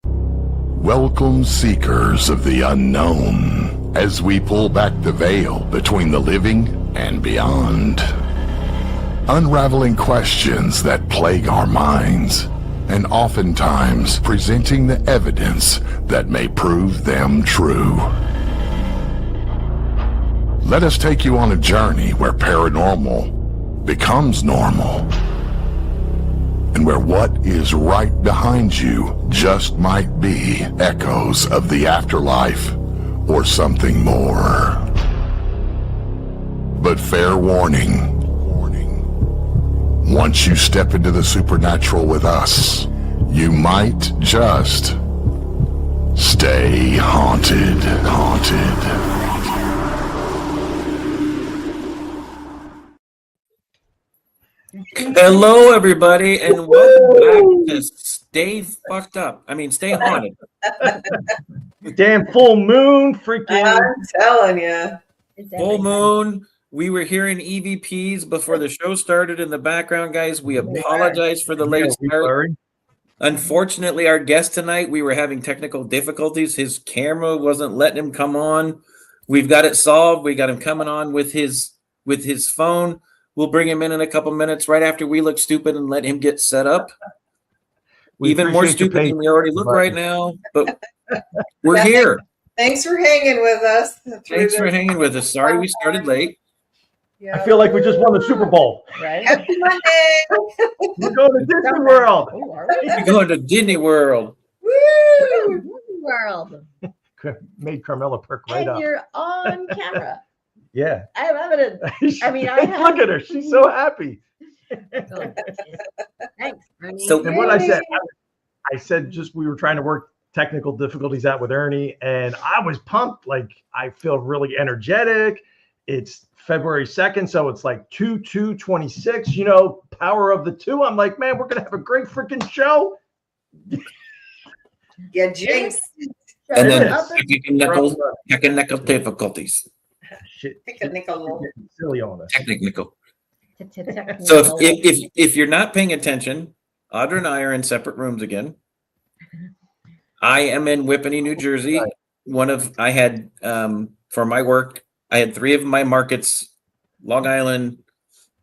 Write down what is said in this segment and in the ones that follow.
Welcome, seekers of the unknown, as we pull back the veil between the living and beyond. Unraveling questions that plague our minds, and oftentimes presenting the evidence that may prove them true. Let us take you on a journey where paranormal becomes normal, and where what is right behind you just might be echoes of the afterlife or something more. But fair warning, once you step into the supernatural with us, you might just stay haunted. Hello, everybody, and welcome back to Stay Fucked Up. Stay Haunted. Damn full moon, freaking! I'm telling you, Full moon. We were hearing EVPs before the show started in the background, guys. We apologize for the late start. Unfortunately, our guest tonight, we were having technical difficulties. His camera wasn't letting him come on. We've got it solved. We got him coming on with his phone. We'll bring him in a couple minutes right after we look stupid and let him get set up. Even more stupid than we already look right now, but we're here. Thanks for hanging with us. Thanks for hanging with us. Sorry we started late. I feel like we just won the Super Bowl. Right? Happy Monday. We're going to Disney World. We're going to Disney World. Woo! Disney World. Made Carmela perk right and up. You're on camera. Yeah. I have evidence. Look at her. She's so happy. Thanks, Ernie. So, and what I said, just we were trying to work technical difficulties out with Ernie, and I was pumped. Like, I feel really energetic. It's February 2nd, so it's like 2/2/26, power of the two. I'm like, man, we're going to have a great freaking show. Yeah, jinx. And then technical difficulties. Shit. Technical. Silly on us. Technical. So if you're not paying attention, Audra and I are in separate rooms again. I am in Whippany, New Jersey. I had for my work, I had 3 of my markets, Long Island,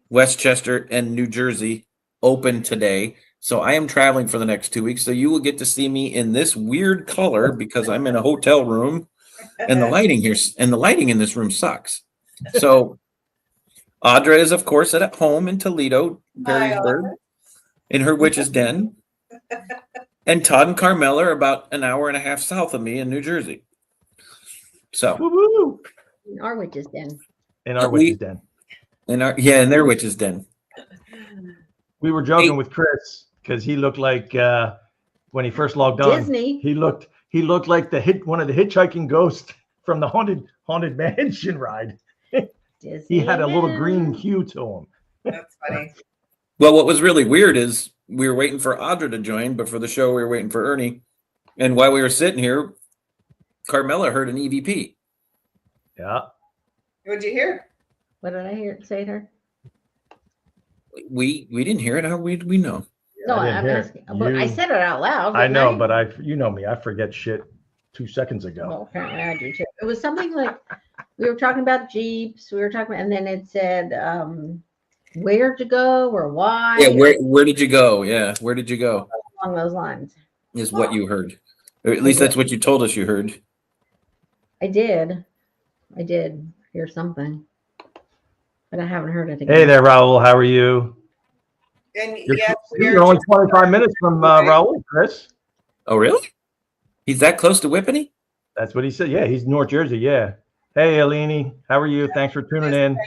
Westchester, and New Jersey, open today. So I am traveling for the next 2 weeks. So you will get to see me in this weird color because I'm in a hotel room, and the lighting in this room sucks. So Audra is, of course, at home in Toledo, Perrysburg, in her witch's den. And Todd and Carmela are about an hour and a half south of me in New Jersey. So, woo-hoo. In our witch's den. In our witch's den. In their witch's den. We were joking with Chris because he looked like when he first logged on. Disney. He looked like one of the hitchhiking ghosts from the haunted mansion ride. He had a little green hue to him. That's funny. Well, what was really weird is we were waiting for Audra to join, but for the show we were waiting for Ernie. And while we were sitting here, Carmela heard an EVP. Yeah. What'd you hear? What did I say to her? We didn't hear it. How we know? No, I'm asking. But I said it out loud. I know, but you know me. I forget shit 2 seconds ago. Well, apparently I do too. It was something like we were talking about Jeeps. We were talking about, and then it said where to go or why. Yeah, where did you go? Yeah, where did you go? Along those lines. Is what you heard. Or at least that's what you told us you heard. I did hear something, but I haven't heard it again. Hey there, Raul. How are you? And you're only 25 minutes from Raul, Chris. Oh, really? He's that close to Whippany? That's what he said. Yeah, he's North Jersey. Yeah. Hey, Eleni. How are you? Thanks for tuning in.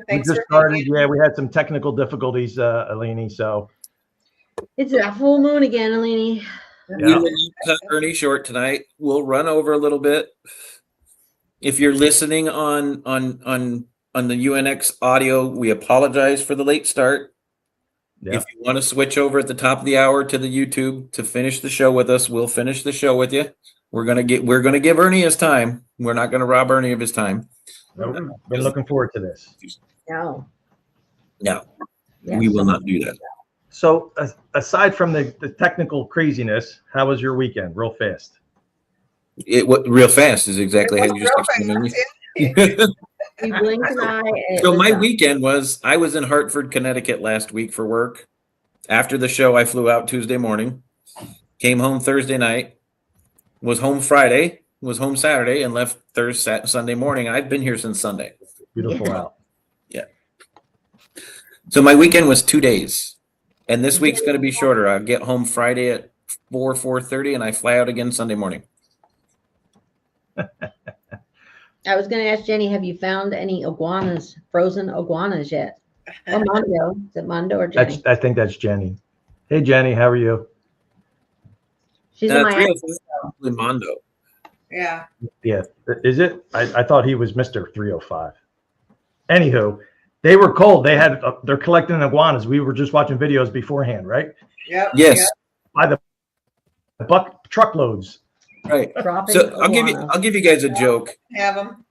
Thanks we just started. Yeah, we had some technical difficulties, Eleni. So it's a full moon again, Eleni. Yeah. We will cut Ernie short tonight. We'll run over a little bit. If you're listening on the UNX audio, we apologize for the late start. Yeah. If you want to switch over at the top of the hour to the YouTube to finish the show with us, we'll finish the show with you. We're gonna give Ernie his time. We're not gonna rob Ernie of his time. Nope. Been looking forward to this. No. No. Yes. We will not do that. So aside from the technical craziness, how was your weekend? Real fast. Real fast is exactly how you just explained it. We blinked an eye. And So my weekend was, I was in Hartford, Connecticut last week for work. After the show, I flew out Tuesday morning, came home Thursday night, was home Friday, was home Saturday, and left Sunday morning. I've been here since Sunday. Beautiful out. Yeah. So my weekend was 2 days, and this week's going to be shorter. I'll get home Friday at 4:30, and I fly out again Sunday morning. I was going to ask Jenny, have you found any iguanas, frozen iguanas yet? Or Mondo? Is it Mondo or Jenny? I think that's Jenny. Hey, Jenny, how are you? She's in my 305 Mondo. Yeah. Yeah. Is it? I thought he was Mr. 305. Anywho, they were cold. They're collecting iguanas. We were just watching videos beforehand, right? Yep. Yes. Yep. By the truckloads. Right. dropping So I'll iguanas. give you guys a joke. Have them.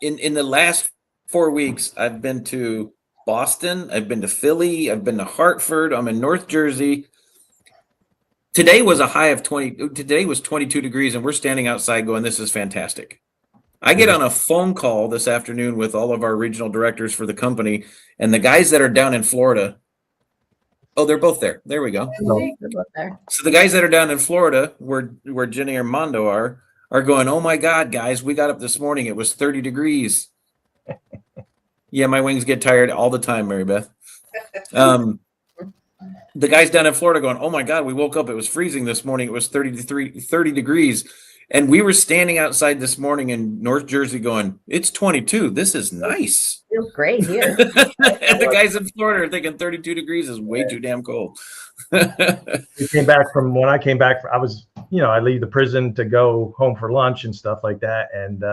In the last 4 weeks, I've been to Boston, I've been to Philly, I've been to Hartford, I'm in North Jersey. Today was a high of 20. Today was 22 degrees, and we're standing outside going, this is fantastic. I get on a phone call this afternoon with all of our regional directors for the company, and the guys that are down in Florida, oh, they're both there. There we go. They're both there. So the guys that are down in Florida, where Jenny or Mondo are going, oh my God, guys, we got up this morning. It was 30 degrees. Yeah, my wings get tired all the time, Mary Beth. The guys down in Florida going, oh my God, we woke up. It was freezing this morning. It was 30 degrees. And we were standing outside this morning in North Jersey going, it's 22. This is nice. Feels great here. And the guys in Florida are thinking 32 degrees is way too damn cold. When I came back, I was, I leave the prison to go home for lunch and stuff like that. And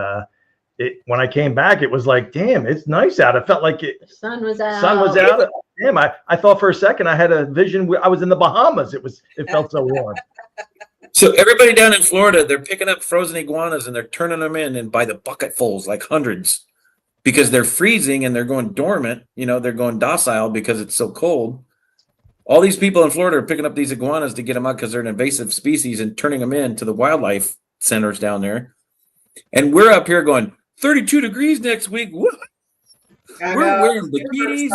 when I came back, it was like, damn, it's nice out. It felt like The sun was out. sun was out. Damn, I thought for a second I had a vision. I was in the Bahamas. It felt so warm. So everybody down in Florida, they're picking up frozen iguanas and they're turning them in and by the bucketfuls, like hundreds, because they're freezing and they're going dormant. They're going docile because it's so cold. All these people in Florida are picking up these iguanas to get them out because they're an invasive species and turning them in to the wildlife centers down there. And we're up here going 32 degrees next week. What? We're wearing bikinis.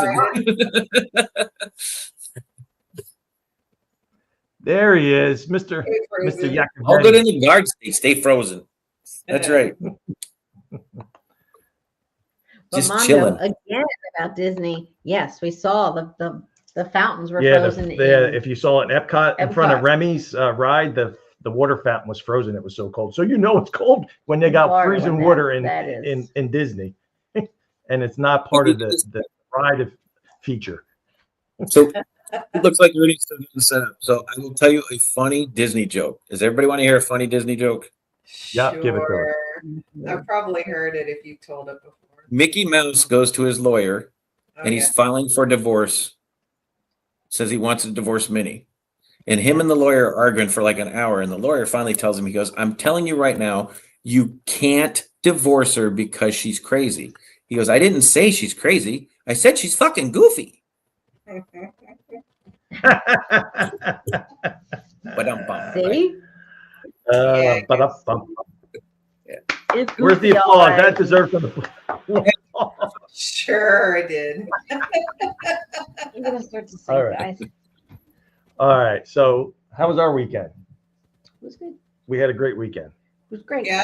There he is, Mr. Yakuza. All good in the guard state. Stay frozen. That's right. Just Mondo, chilling. Again about Disney. Yes, we saw the fountains were Yeah, frozen. if you saw it in Epcot in front of Epcot. Remy's ride, the water fountain was frozen. It was so cold. So it's cold when they got Florida, freezing when water that is. in Disney, and it's not part of the ride feature. So it looks like Ernie's still getting set up. So I will tell you a funny Disney joke. Does everybody want to hear a funny Disney joke? Yeah, give it to Sure. I've probably heard it if you've told it before. Mickey Mouse goes to his lawyer Oh, and he's filing for divorce. Says he wants to divorce Minnie. And him and the lawyer are arguing for like an hour. And the lawyer finally tells him, he goes, I'm telling you right now, you can't divorce her because she's crazy. He goes, I didn't say she's crazy. I said she's fucking goofy. But I'm fine. See? It's Where's the goofy, all applause? right. That deserves an applause. Sure, I did. I'm gonna start to sing, All right. guys. All right. So how was our weekend? It was good. We had a great weekend. It was great. Yeah.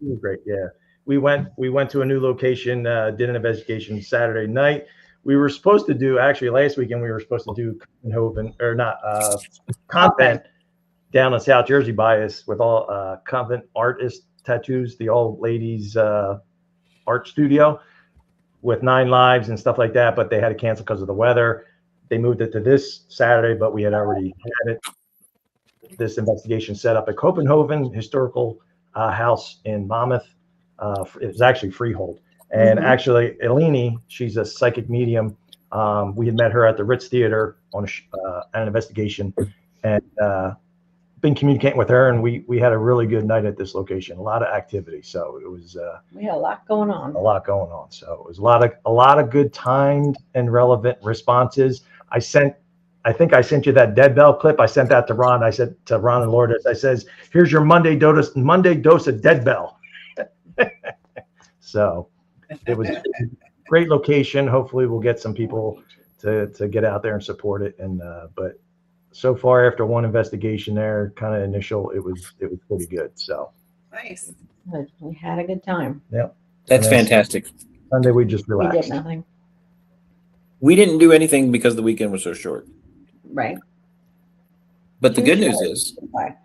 It was great. Yeah. We went to a new location, did an investigation Saturday night. We were supposed to do, actually last weekend, we were supposed to do convent down in South Jersey by us with all convent artist tattoos, the old ladies art studio with 9 lives and stuff like that, but they had to cancel because of the weather. They moved it to this Saturday, but we had already had this investigation set up at Copenhagen Historical House in Monmouth. It was actually freehold. And actually, Eleni, she's a psychic medium. We had met her at the Ritz Theater on an investigation, and been communicating with her, and we had a really good night at this location. A lot of activity, so it was We had a lot going on. a lot going on. So it was a lot of good timed and relevant responses. I sent I think I sent you that dead bell clip. I sent that to Ron. I said to Ron and Lourdes, I says, here's your Monday dose of dead bell. So it was a great location. Hopefully we'll get some people to get out there and support it. And but so far, after one investigation there, kind of initial, it was pretty good. So Nice. But we had a good time. Yep. That's And then fantastic. Sunday we just We did relaxed. nothing. We didn't do anything because the weekend was so short. Right. But the Too good news short. is, Bye.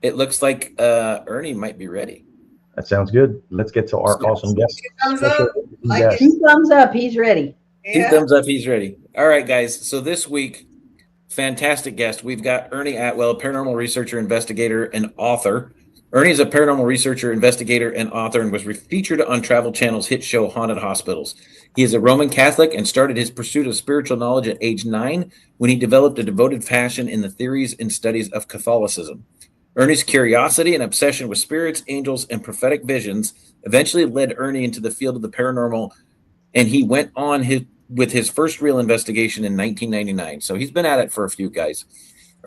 it looks like Ernie might be ready. That sounds good. Let's get to our awesome guest. Thumbs up. Like Yes. it. 2 thumbs up. He's ready. Two Yeah. thumbs up, he's ready. All right, guys. So this week, fantastic guest. We've got Ernie Atwell, paranormal researcher, investigator, and author. Ernie is a paranormal researcher, investigator, and author, and was featured on Travel Channel's hit show Haunted Hospitals. He is a Roman Catholic and started his pursuit of spiritual knowledge at age 9 when he developed a devoted passion in the theories and studies of Catholicism. Ernie's curiosity and obsession with spirits, angels, and prophetic visions eventually led Ernie into the field of the paranormal, and he went on with his first real investigation in 1999. So he's been at it for a few guys.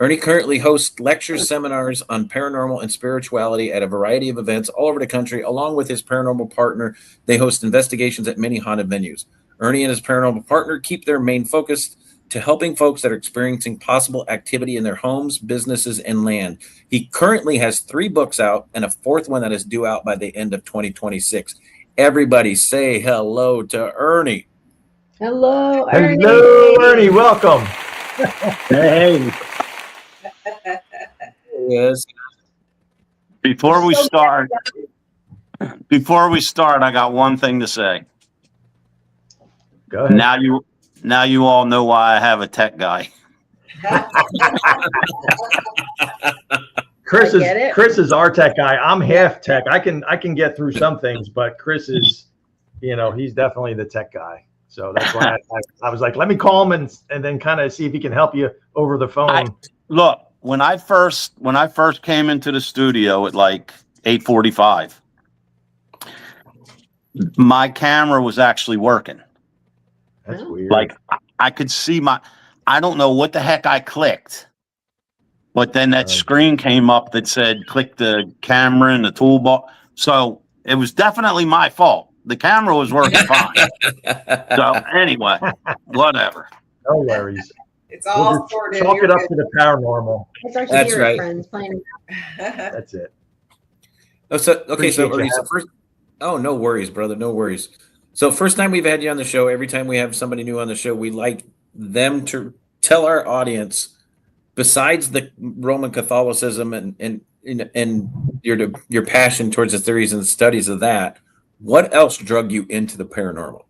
Ernie currently hosts lectures, seminars on paranormal and spirituality at a variety of events all over the country. Along with his paranormal partner, they host investigations at many haunted venues. Ernie and his paranormal partner keep their main focus to helping folks that are experiencing possible activity in their homes, businesses, and land. He currently has 3 books out and a 4th one that is due out by the end of 2026. Everybody say hello to Ernie. Hello, Ernie. Hello, Ernie. Welcome. Hey, Yes. before we start, I got one thing to say. Go ahead. Now you all know why I have a tech guy. Chris I get it. is our tech guy. I'm half tech. I can get through some things, but Chris is, he's definitely the tech guy. So that's why I was like, let me call him and then kind of see if he can help you over the phone. Look, when I first came into the studio at like 8:45, my camera was actually working. That's weird. Like I could see I don't know what the heck I clicked, but then that screen came up that said click the camera in the toolbar. So it was definitely my fault. The camera was working fine. So anyway, whatever. No worries. It's all We'll just sorted. chalk You're it up good. to the paranormal. It's our That's spirit right. friends playing. That's it. Oh, so okay, so Appreciate you Ernie, so first. Oh, no worries, brother. No worries. So first time we've had you on the show. Every time we have somebody new on the show, we like them to tell our audience, besides the Roman Catholicism and your passion towards the theories and studies of that, what else drug you into the paranormal?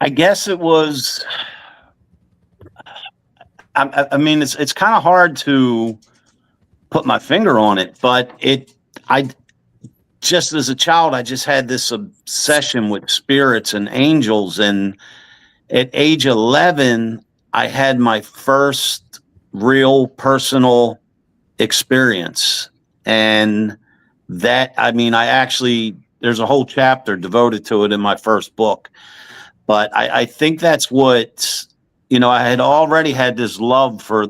I guess it was. I mean, it's kind of hard to put my finger on it, but I just as a child, I just had this obsession with spirits and angels. And at age 11, I had my first real personal experience. And that, I mean, there's a whole chapter devoted to it in my first book. But I think that's what, I had already had this love for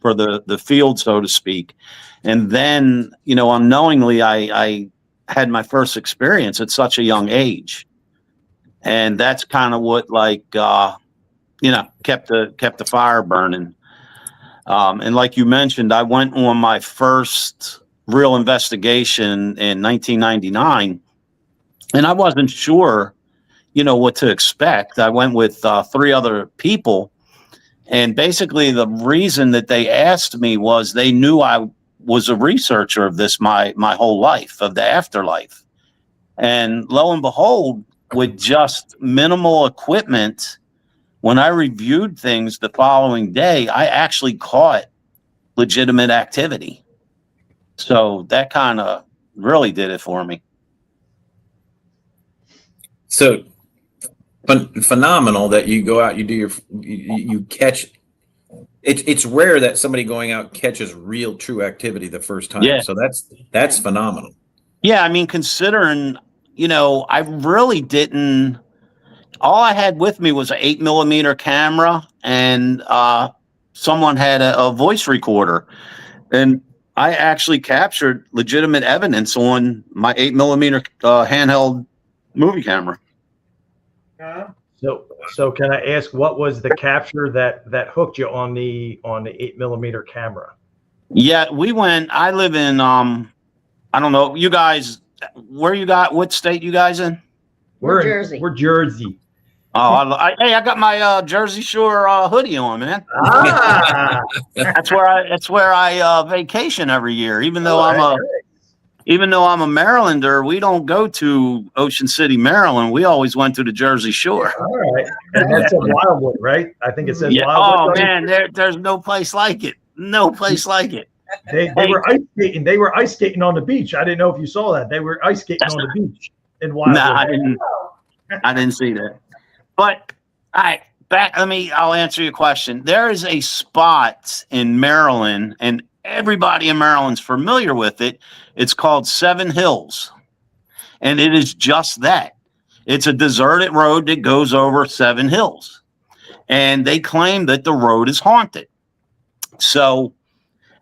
the field, so to speak. And then, unknowingly, I had my first experience at such a young age. And that's kind of what kept the fire burning. And like you mentioned, I went on my first real investigation in 1999, and I wasn't sure, what to expect. I went with 3 other people, and basically the reason that they asked me was they knew I was a researcher of this my whole life, of the afterlife. And lo and behold, with just minimal equipment, when I reviewed things the following day, I actually caught legitimate activity. So that kind of really did it for me. So phenomenal that you go out, you do you catch. It's rare that somebody going out catches real true activity the first time. Yeah. So that's phenomenal. Yeah, I mean, considering, I really didn't. All I had with me was an 8mm camera and someone had a voice recorder, and I actually captured legitimate evidence on my 8mm handheld movie camera. So can I ask, what was the capture that hooked you on the 8mm camera? Yeah, I live in I don't know, you guys, what state you guys in? We're Jersey. We're Jersey. Oh, hey, I got my Jersey Shore hoodie on, man. Ah, That's where I vacation every year. Even though I'm a Marylander, we don't go to Ocean City, Maryland. We always went to the Jersey Shore. all right. And that's a Wildwood, right? I think it says Yeah. Wildwood. Oh man, there's no place like it. No place like it. They were ice skating. They were ice skating on the beach. I didn't know if you saw that. They were ice skating on the beach in Wildwood. No, I didn't see that. But I'll answer your question. There is a spot in Maryland, and everybody in Maryland's familiar with it. It's called Seven Hills. And it is just that. It's a deserted road that goes over 7 hills. And they claim that the road is haunted. So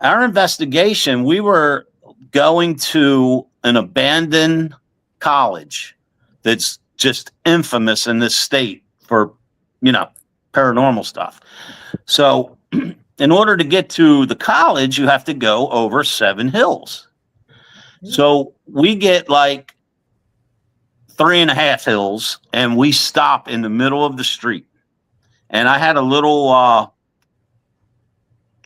our investigation, we were going to an abandoned college that's just infamous in this state for, paranormal stuff. So in order to get to the college, you have to go over 7 hills. So we get like 3.5 hills, and we stop in the middle of the street. And I had a little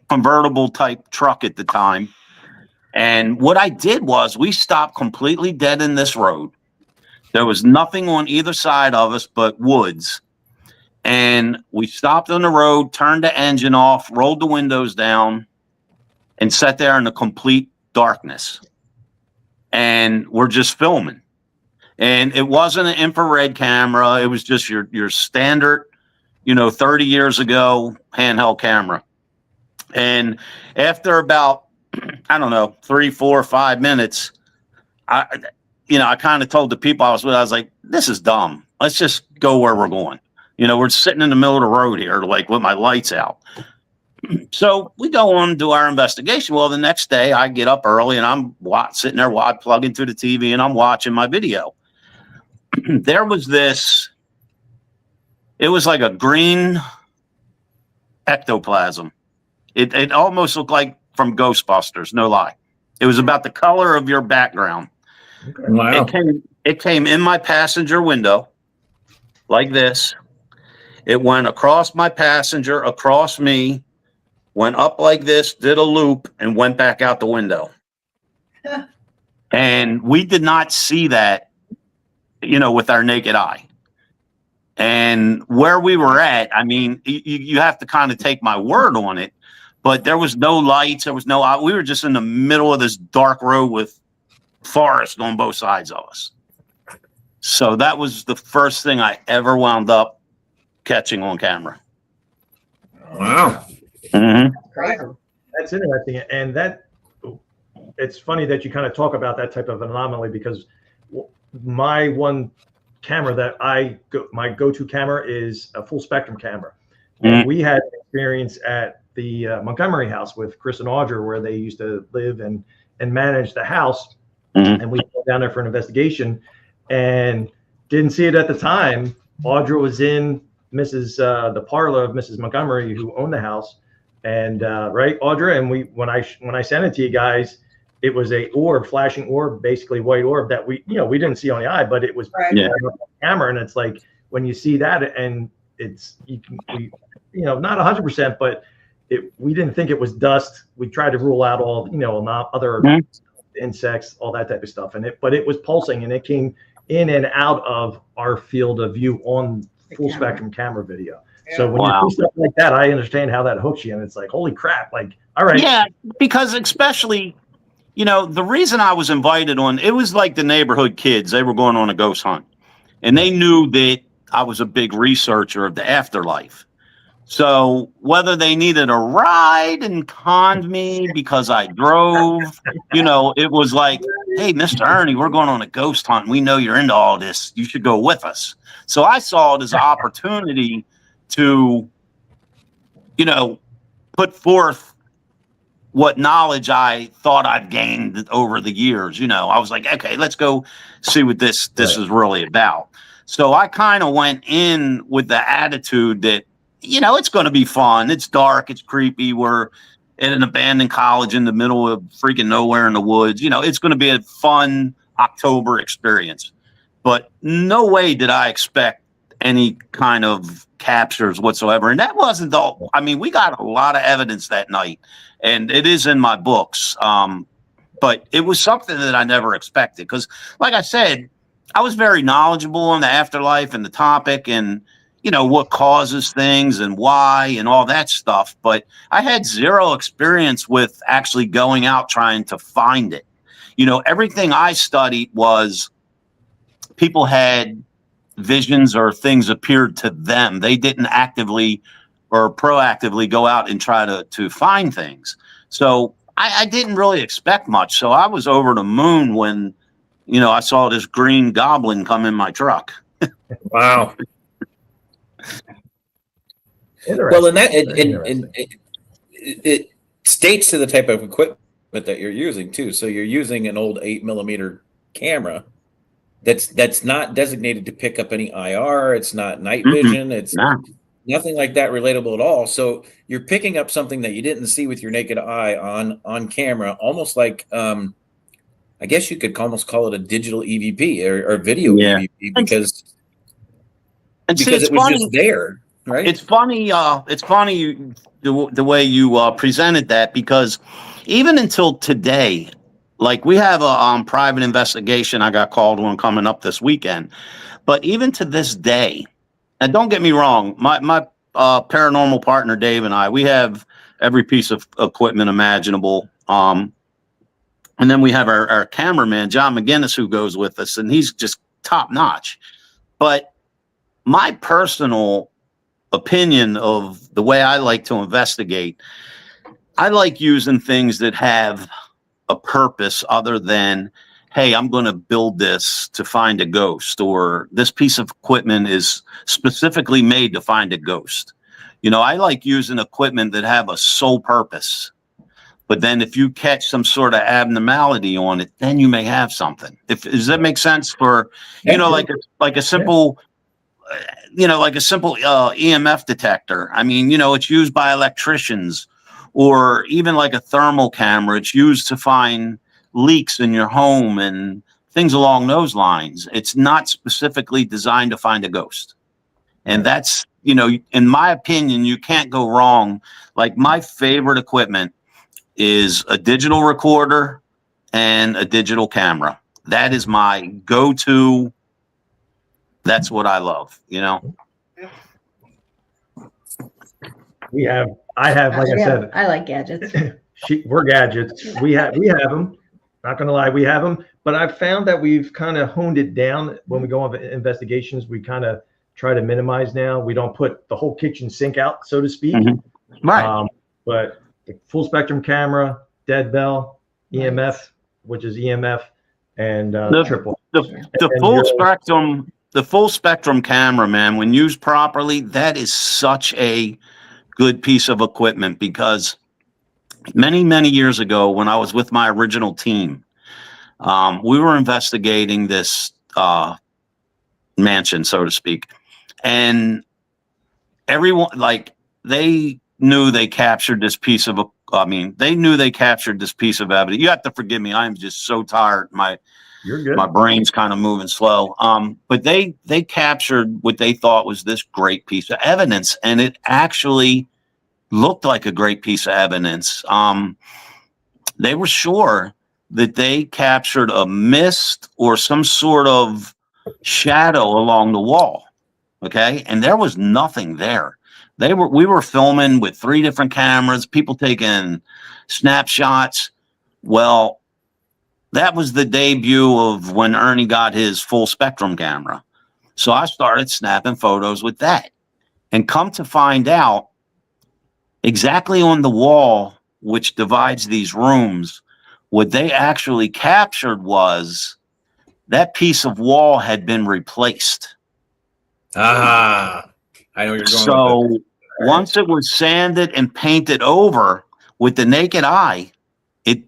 convertible type truck at the time. And what I did was we stopped completely dead in this road. There was nothing on either side of us but woods. And we stopped on the road, turned the engine off, rolled the windows down, and sat there in the complete darkness. And we're just filming. And it wasn't an infrared camera. It was just your standard, 30 years ago handheld camera. And after about, 3, 4, 5 minutes, I kind of told the people I was with, I was like, this is dumb. Let's just go where we're going. We're sitting in the middle of the road here, like with my lights out. So we go on and do our investigation. Well, the next day I get up early and I'm sitting there, plugging to the TV, and I'm watching my video. There was it was like a green ectoplasm. It almost looked like from Ghostbusters, no lie. It was about the color of your background. Okay. Wow. It came in my passenger window like this. It went across my passenger, across me, went up like this, did a loop, and went back out the window. And we did not see that, with our naked eye. And where we were at, you have to kind of take my word on it, but there was no lights. There was we were just in the middle of this dark road with forest on both sides of us. So that was the first thing I ever wound up catching on camera. Wow. Mm-hmm. That's interesting. And it's funny that you kind of talk about that type of anomaly, because my one camera that my go-to camera is a full spectrum camera. Mm-hmm. And we had an experience at the Montgomery house with Chris and Audra, where they used to live and manage the house. Mm-hmm. And we went down there for an investigation and didn't see it at the time. Audra was in the parlor of Mrs. Montgomery, who owned the house. And right, Audra, and when I sent it to you guys, it was a flashing orb, basically white orb that we didn't see on the eye, but it was Right. Yeah. on the camera. And it's like, when you see that, and not 100%, but we didn't think it was dust. We tried to rule out all, not other insects, all that type of stuff. But it was pulsing, and it came in and out of our field of view on full spectrum camera video. So when you see stuff like that, I understand how that hooks you, and it's like, holy crap! Like, all right, Yeah, because especially, the reason I was invited on, it was like the neighborhood kids. They were going on a ghost hunt, and they knew that I was a big researcher of the afterlife. So whether they needed a ride and conned me because I drove, it was like, hey, Mr. Ernie, we're going on a ghost hunt. We know you're into all this. You should go with us. So I saw it as an opportunity to put forth what knowledge I thought I'd gained over the years. I was like, okay, let's go see what this is really about. So I kind of went in with the attitude that, it's going to be fun. It's dark. It's creepy. We're at an abandoned college in the middle of freaking nowhere in the woods. It's going to be a fun October experience. But no way did I expect any kind of captures whatsoever. And that wasn't all. I mean, we got a lot of evidence that night, and it is in my books. But it was something that I never expected because, like I said, I was very knowledgeable on the afterlife and the topic and, what causes things and why and all that stuff. But I had zero experience with actually going out trying to find it. Everything I studied was people had visions or things appeared to them. They didn't actively or proactively go out and try to find things. So I didn't really expect much. So I was over the moon when, I saw this green goblin come in my truck. Wow. Well, and it states to the type of equipment that you're using too. So you're using an old 8mm camera that's not designated to pick up any IR. It's not night vision. It's nothing like that relatable at all. So you're picking up something that you didn't see with your naked eye on camera, almost like I guess you could almost call it a digital EVP or video EVP because it was just there. Right. It's funny. The way you presented that, because even until today, like we have a private investigation. I got called one coming up this weekend, but even to this day, and don't get me wrong, my paranormal partner Dave and I, we have every piece of equipment imaginable. And then we have our cameraman John McGinnis who goes with us, and he's just top notch. But my personal opinion of the way I like to investigate, I like using things that have a purpose other than, hey, I'm going to build this to find a ghost, or this piece of equipment is specifically made to find a ghost. I like using equipment that have a sole purpose. But then if you catch some sort of abnormality on it, then you may have something. Does that make sense for, like a simple EMF detector? I mean, it's used by electricians, or even like a thermal camera. It's used to find leaks in your home and things along those lines. It's not specifically designed to find a ghost. And that's, in my opinion, you can't go wrong. Like my favorite equipment is a digital recorder and a digital camera. That is my go-to. That's what I love, I have, like I said, I like gadgets. We're gadgets. We have them. Not gonna lie, we have them. But I've found that we've kind of honed it down when we go on investigations. We kind of try to minimize now. We don't put the whole kitchen sink out, so to speak. Right. But the full spectrum camera, dead bell, EMF, which is EMF, and triple. The full spectrum camera, man, when used properly, that is such a good piece of equipment, because many, many years ago, when I was with my original team, we were investigating this mansion, so to speak, and everyone, they knew they captured this piece of evidence. You have to forgive me. I'm just so tired. You're good. My brain's kind of moving slow. But they captured what they thought was this great piece of evidence, and it actually looked like a great piece of evidence. They were sure that they captured a mist or some sort of shadow along the wall. Okay. And there was nothing there. We were filming with 3 different cameras, people taking snapshots. Well, that was the debut of when Ernie got his full spectrum camera. So I started snapping photos with that, and come to find out, exactly on the wall, which divides these rooms, what they actually captured was that piece of wall had been replaced. I know where you're going. So Once it was sanded and painted over with the naked eye,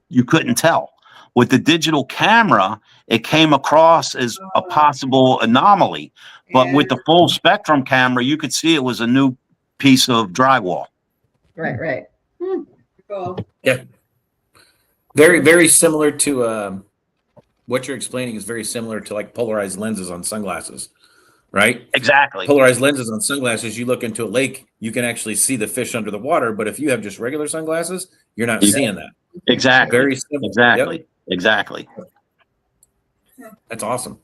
you couldn't tell. With the digital camera, it came across as a possible anomaly. But with the full spectrum camera, you could see it was a new piece of drywall. Right. Cool. Yeah. Very, very similar to what you're explaining is very similar to like polarized lenses on sunglasses, right? Exactly. Polarized lenses on sunglasses, you look into a lake, you can actually see the fish under the water. But if you have just regular sunglasses, you're not seeing that. Exactly. Very similar. Exactly. Yep. Exactly. That's awesome.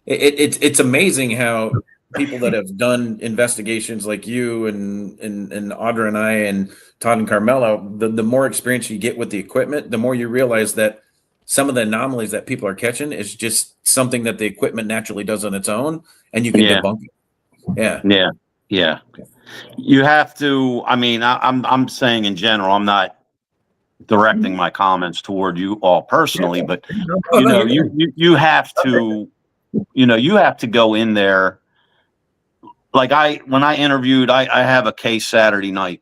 It's amazing how people that have done investigations like you and Audra and I and Todd and Carmelo, the more experience you get with the equipment, the more you realize that some of the anomalies that people are catching is just something that the equipment naturally does on its own, and you can debunk it. Yeah. You have to. I mean, I'm saying in general. I'm not directing my comments toward you all personally, but you have to. You have to go in there. Like when I interviewed, I have a case Saturday night.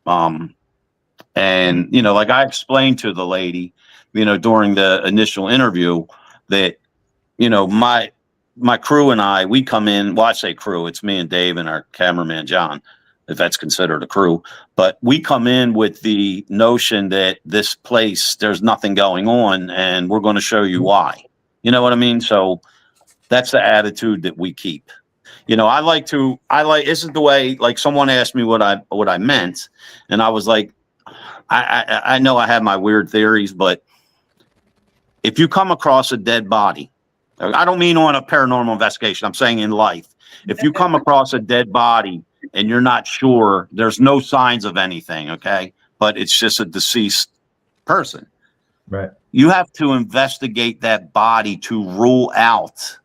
And, like I explained to the lady, during the initial interview that, my crew and we come in, well, I say crew, it's me and Dave and our cameraman, John, if that's considered a crew, but we come in with the notion that this place, there's nothing going on and we're going to show you why. You know what I mean? So that's the attitude that we keep. This is the way, like someone asked me what I meant. And I was like, I know I have my weird theories, but if you come across a dead body, I don't mean on a paranormal investigation, I'm saying in life, if you come across a dead body and you're not sure, there's no signs of anything, okay, but it's just a deceased person. Right. You have to investigate that body to rule out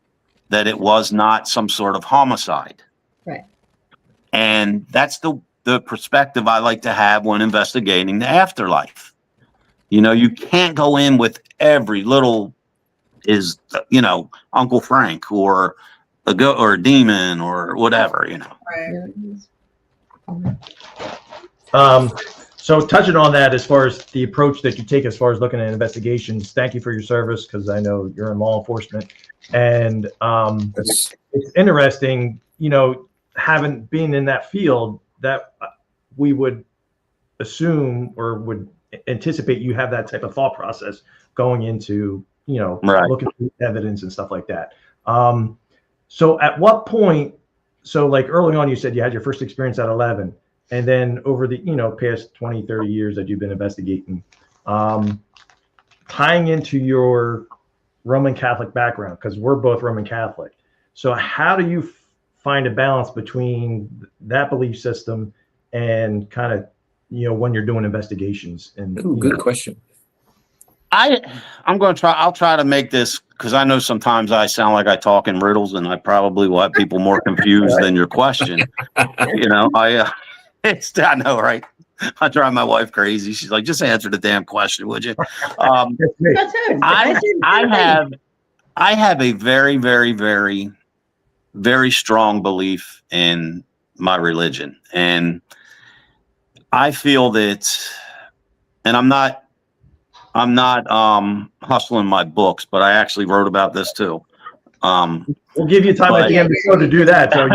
that it was not some sort of homicide. Right. And that's the perspective I like to have when investigating the afterlife. You can't go in with every little Uncle Frank or a demon or whatever, Right. So touching on that, as far as the approach that you take as far as looking at investigations, thank you for your service, because I know you're in law enforcement, and it's interesting, having been in that field, that we would assume or would anticipate you have that type of thought process going into, Right. looking at evidence and stuff like that. So at what point, so like early on, you said you had your first experience at 11. And then over the, past 20, 30 years that you've been investigating, tying into your Roman Catholic background, because we're both Roman Catholic. So how do you find a balance between that belief system and kind of, when you're doing investigations? And Good question. I'll try to make this, because I know sometimes I sound like I talk in riddles, and I probably will have people more confused than your question. I know, right? I drive my wife crazy. She's like, just answer the damn question, would you? That's it. I have a very, very, very, very strong belief in my religion. And I feel that, and I'm not hustling my books, but I actually wrote about this too. We'll give you time at the end of the show to do that. So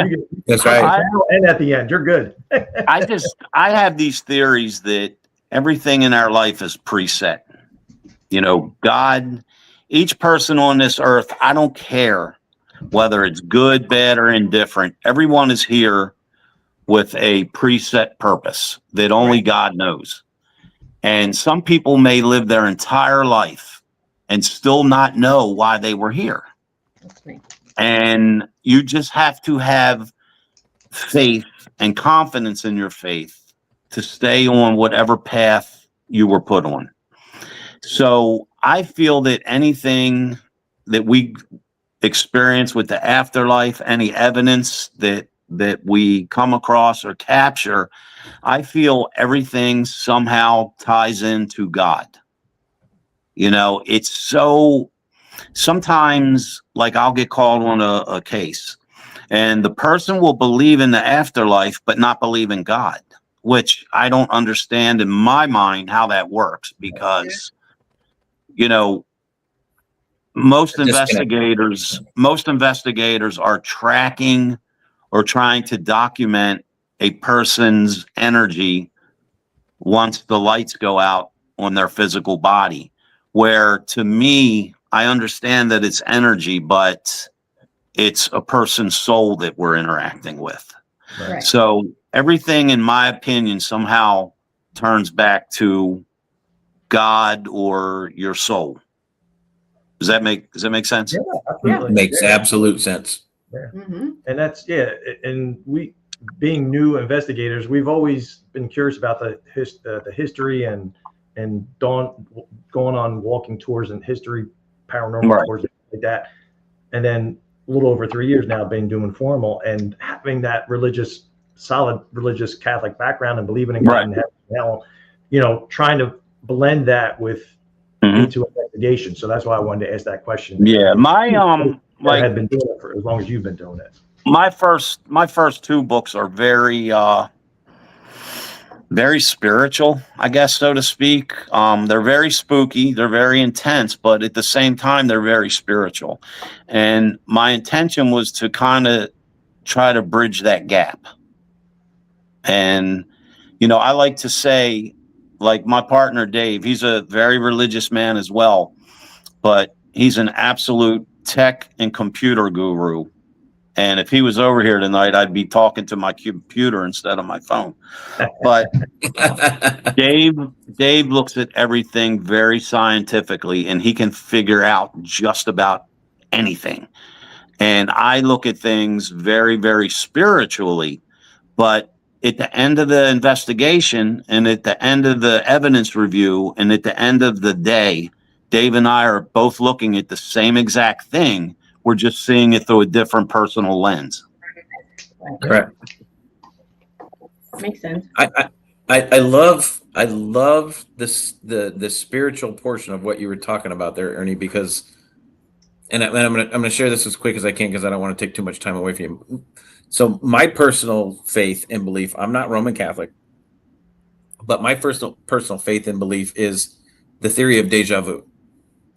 That's right. And at the end, you're good. I have these theories that everything in our life is preset. God, each person on this earth, I don't care whether it's good, bad, or indifferent. Everyone is here with a preset purpose that only God knows. And some people may live their entire life and still not know why they were here. That's me. And you just have to have faith and confidence in your faith to stay on whatever path you were put on. So I feel that anything that we experience with the afterlife, any evidence that we come across or capture, I feel everything somehow ties into God. It's so, sometimes, like, I'll get called on a case And the person will believe in the afterlife, but not believe in God, which I don't understand in my mind how that works, because, you know, most investigators are tracking or trying to document a person's energy once the lights go out on their physical body, where to me, I understand that it's energy, but it's a person's soul that we're interacting with. Right. So everything, in my opinion, somehow turns back to God or your soul. Does that make sense? Yeah, absolutely. Makes Yeah. absolute sense. Mm-hmm. And that's, yeah. And we, being new investigators, we've always been curious about the history and going on walking tours and history, paranormal Right. tours, like that. And then a little over 3 years now, been doing formal and having that solid religious Catholic background and believing in God Right. and heaven and hell, you know, trying to blend that with Mhm. into investigation. So that's why I wanted to ask that question. Yeah, my I had been doing it for as long as you've been doing it. my first two books are very very spiritual, I guess, so to speak. They're very spooky, they're very intense, but at the same time they're very spiritual. And my intention was to kind of try to bridge that gap. And you know, I like to say, like my partner Dave, he's a very religious man as well, but he's an absolute tech and computer guru. And if he was over here tonight, I'd be talking to my computer instead of my phone. But Dave looks at everything very scientifically, and he can figure out just about anything. And I look at things very, very spiritually. But at the end of the investigation and at the end of the evidence review and at the end of the day, Dave and I are both looking at the same exact thing. We're just seeing it through a different personal lens. Correct. Makes sense. I love this the spiritual portion of what you were talking about there, Ernie, because and I'm gonna share this as quick as I can because I don't want to take too much time away from you. So my personal faith and belief, I'm not Roman Catholic, but my personal faith and belief is the theory of deja vu.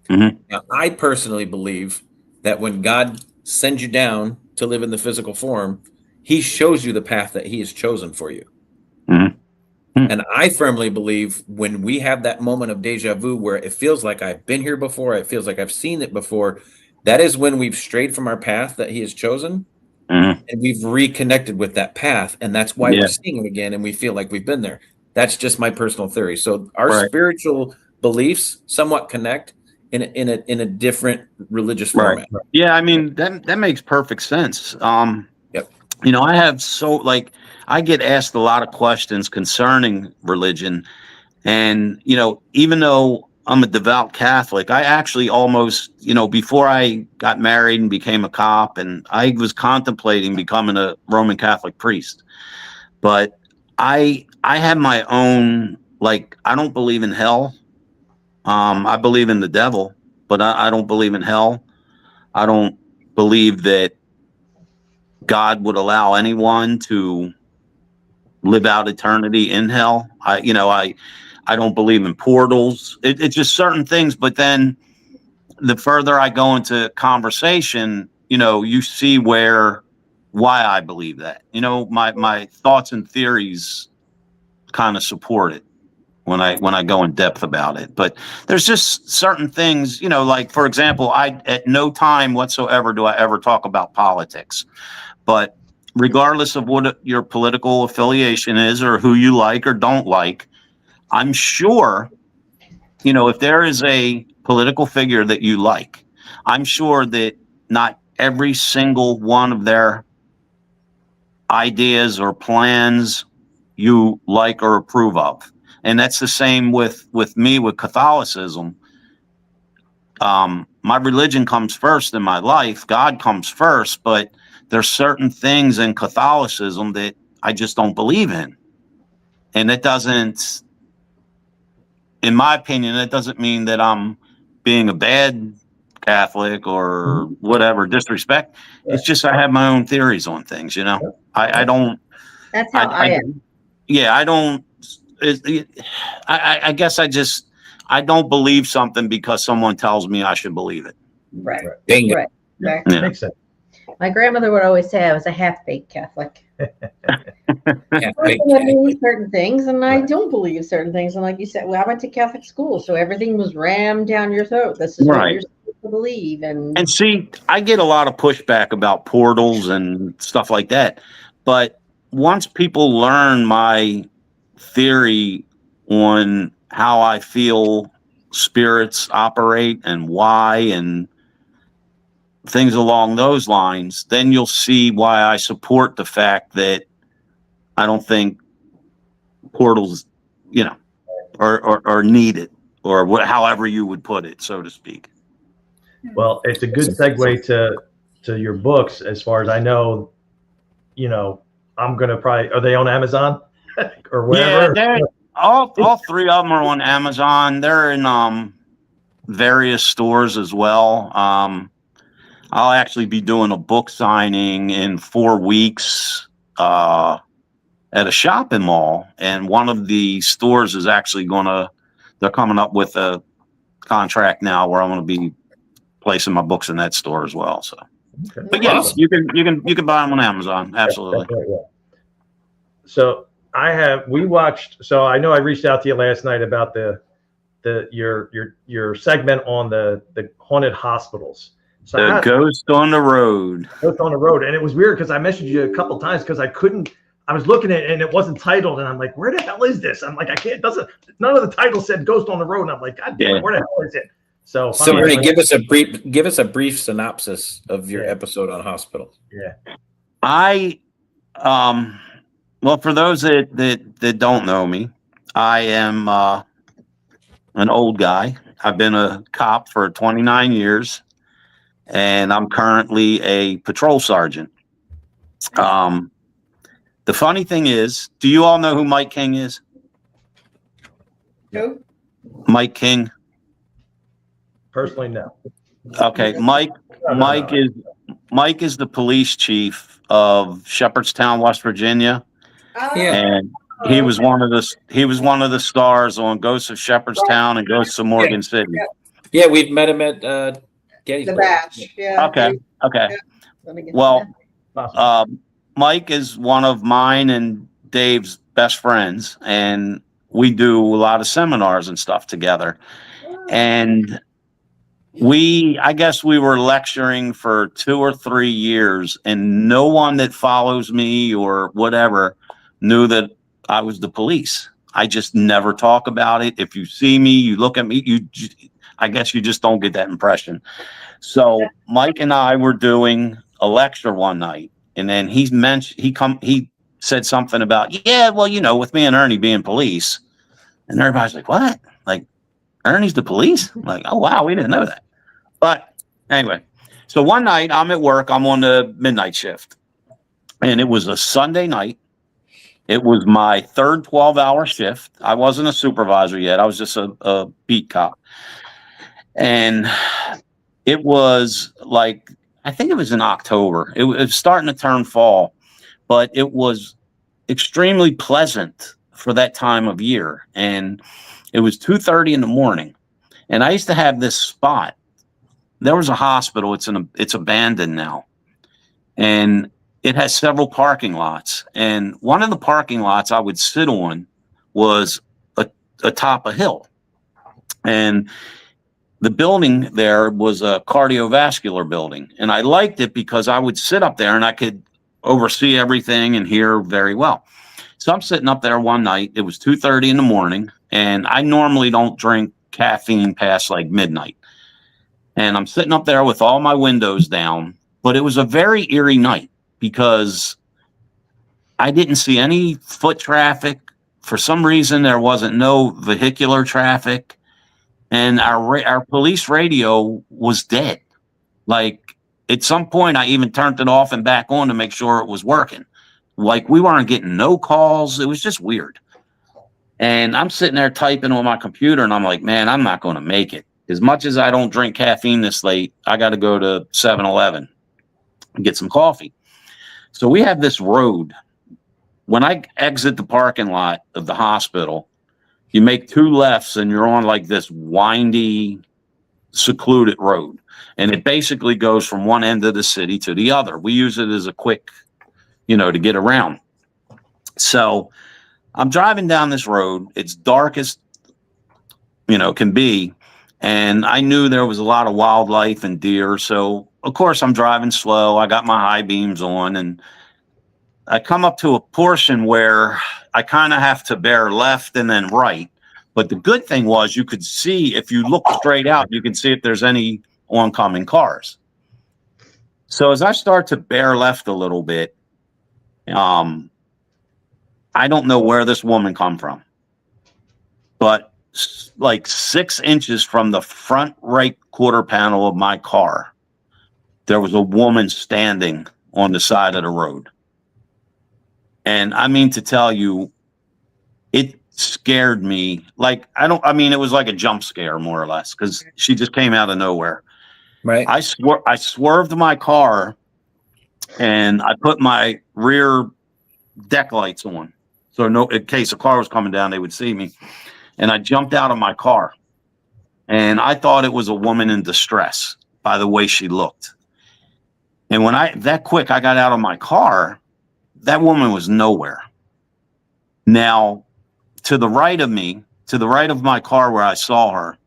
Mm-hmm. Now, I personally believe that when God sends you down to live in the physical form, he shows you the path that he has chosen for you. Mm-hmm. And I firmly believe when we have that moment of deja vu where it feels like I've been here before, it feels like I've seen it before, that is when we've strayed from our path that he has chosen. Mm-hmm. And we've reconnected with that path. And that's why we're seeing it again. And we feel like we've been there. That's just my personal theory. So our spiritual beliefs somewhat connect in a different religious format. Yeah, I mean, that makes perfect sense. Yep. You know, I get asked a lot of questions concerning religion. And, you know, even though I'm a devout Catholic, I actually almost, you know, before I got married and became a cop, and I was contemplating becoming a Roman Catholic priest. But I have my own, like, I don't believe in hell. I believe in the devil, but I don't believe in hell. I don't believe that God would allow anyone to live out eternity in hell. I don't believe in portals. It's just certain things. But then the further I go into conversation, you know, you see why I believe that. You know, my thoughts and theories kind of support it when I go in depth about it. But there's just certain things, you know, like, for example, at no time whatsoever do I ever talk about politics. But regardless of what your political affiliation is or who you like or don't like, I'm sure, you know, if there is a political figure that you like, I'm sure that not every single one of their ideas or plans you like or approve of. And that's the same with me, with Catholicism. My religion comes first in my life. God comes first, but there's certain things in Catholicism that I just don't believe in. And it doesn't, in my opinion, it doesn't mean that I'm being a bad Catholic or whatever disrespect. It's just I have my own theories on things, you know. I don't. That's how I am. Yeah, I don't. I guess I don't believe something because someone tells me I should believe it. Right. Bingo. Right. Exactly. Yeah. Makes sense. My grandmother would always say I was a half-baked Catholic. Yeah, I believe certain things, and I Right. don't believe certain things. And like you said, well, I went to Catholic school, so everything was rammed down your throat. This is what Right. you're supposed to believe. And see, I get a lot of pushback about portals and stuff like that. But once people learn my theory on how I feel spirits operate and why and things along those lines, then you'll see why I support the fact that I don't think portals, you know, are needed or however you would put it, so to speak. Well, it's a good segue to your books. As far as I know, you know, I'm gonna probably, are they on Amazon or wherever? Yeah, all three of them are on Amazon. They're in various stores as well. I'll actually be doing a book signing in 4 weeks at a shopping mall, and one of the stores is actually they're coming up with a contract now where I'm going to be placing my books in that store as well. So, Okay. but yes, Awesome. you can buy them on Amazon. Absolutely. Yeah. So we watched. So I know I reached out to you last night about your segment on the haunted hospitals. So The Ghost on the Road. Ghost on the Road, and it was weird because I messaged you a couple times because I was looking at it and it wasn't titled, and I'm like, where the hell is this? I'm like, I can't. None of the title said Ghost on the Road, and I'm like, God damn it, where the hell is it? So Ernie, give us a brief synopsis of your episode on hospitals. Yeah. Well, for those that don't know me, I am an old guy. I've been a cop for 29 years, and I'm currently a patrol sergeant. The funny thing is, do you all know who Mike King is? Who? Mike King. Personally, no. Okay, Mike is the police chief of Shepherdstown, West Virginia. Yeah. And he was one of the stars on Ghosts of Shepherdstown and Ghosts of Morgan City. Yeah, we've met him at The Gettysburg. batch. Yeah. Okay. Let me get Well, Possibly. Mike is one of mine and Dave's best friends, and we do a lot of seminars and stuff together. And I guess we were lecturing for 2 or 3 years, and no one that follows me or whatever knew that I was the police. I just never talk about it. If you see me, you look at me, I guess you just don't get that impression. So Mike and I were doing a lecture one night, and then he said something about, yeah, well, you know, with me and Ernie being police, and everybody's like, what? Like, Ernie's the police? I'm like, oh wow, we didn't know that. But anyway, so one night I'm at work, I'm on the midnight shift, and it was a Sunday night. It was my third 12-hour shift. I wasn't a supervisor yet. I was just a beat cop. And it was like, I think it was in October. It was starting to turn fall, but it was extremely pleasant for that time of year. And it was 2:30 in the morning. And I used to have this spot. There was a hospital. It's abandoned now. And it has several parking lots. And one of the parking lots I would sit on was atop a hill. And the building there was a cardiovascular building. And I liked it because I would sit up there and I could oversee everything and hear very well. So I'm sitting up there one night. It was 2:30 in the morning. And I normally don't drink caffeine past like midnight. And I'm sitting up there with all my windows down. But it was a very eerie night because I didn't see any foot traffic. For some reason, there wasn't no vehicular traffic. And our police radio was dead. Like, at some point, I even turned it off and back on to make sure it was working. Like, we weren't getting no calls. It was just weird. And I'm sitting there typing on my computer, and I'm like, man, I'm not going to make it. as much as I don't drink caffeine this late, I got to go to 7-Eleven and get some coffee. So we have this road. When I exit the parking lot of the hospital, you make 2 lefts and you're on like this windy, secluded road. And it basically goes from one end of the city to the other. We use it as a quick, to get around. So I'm driving down this road. It's dark as, can be. And I knew there was a lot of wildlife and deer. So, of course, I'm driving slow. I got my high beams on. And I come up to a portion where I kind of have to bear left and then right. But the good thing was you could see, if you look straight out, you can see if there's any oncoming cars. So as I start to bear left a little bit, I don't know where this woman come from, but like 6 inches from the front right quarter panel of my car, there was a woman standing on the side of the road. And I mean to tell you, it scared me. It was like a jump scare, more or less, because she just came out of nowhere. Right. I swerved my car and I put my rear deck lights on. So in case a car was coming down, they would see me. And I jumped out of my car. And I thought it was a woman in distress by the way she looked. And when I got out of my car, that woman was nowhere. Now, to the right of me, to the right of my car where I saw her,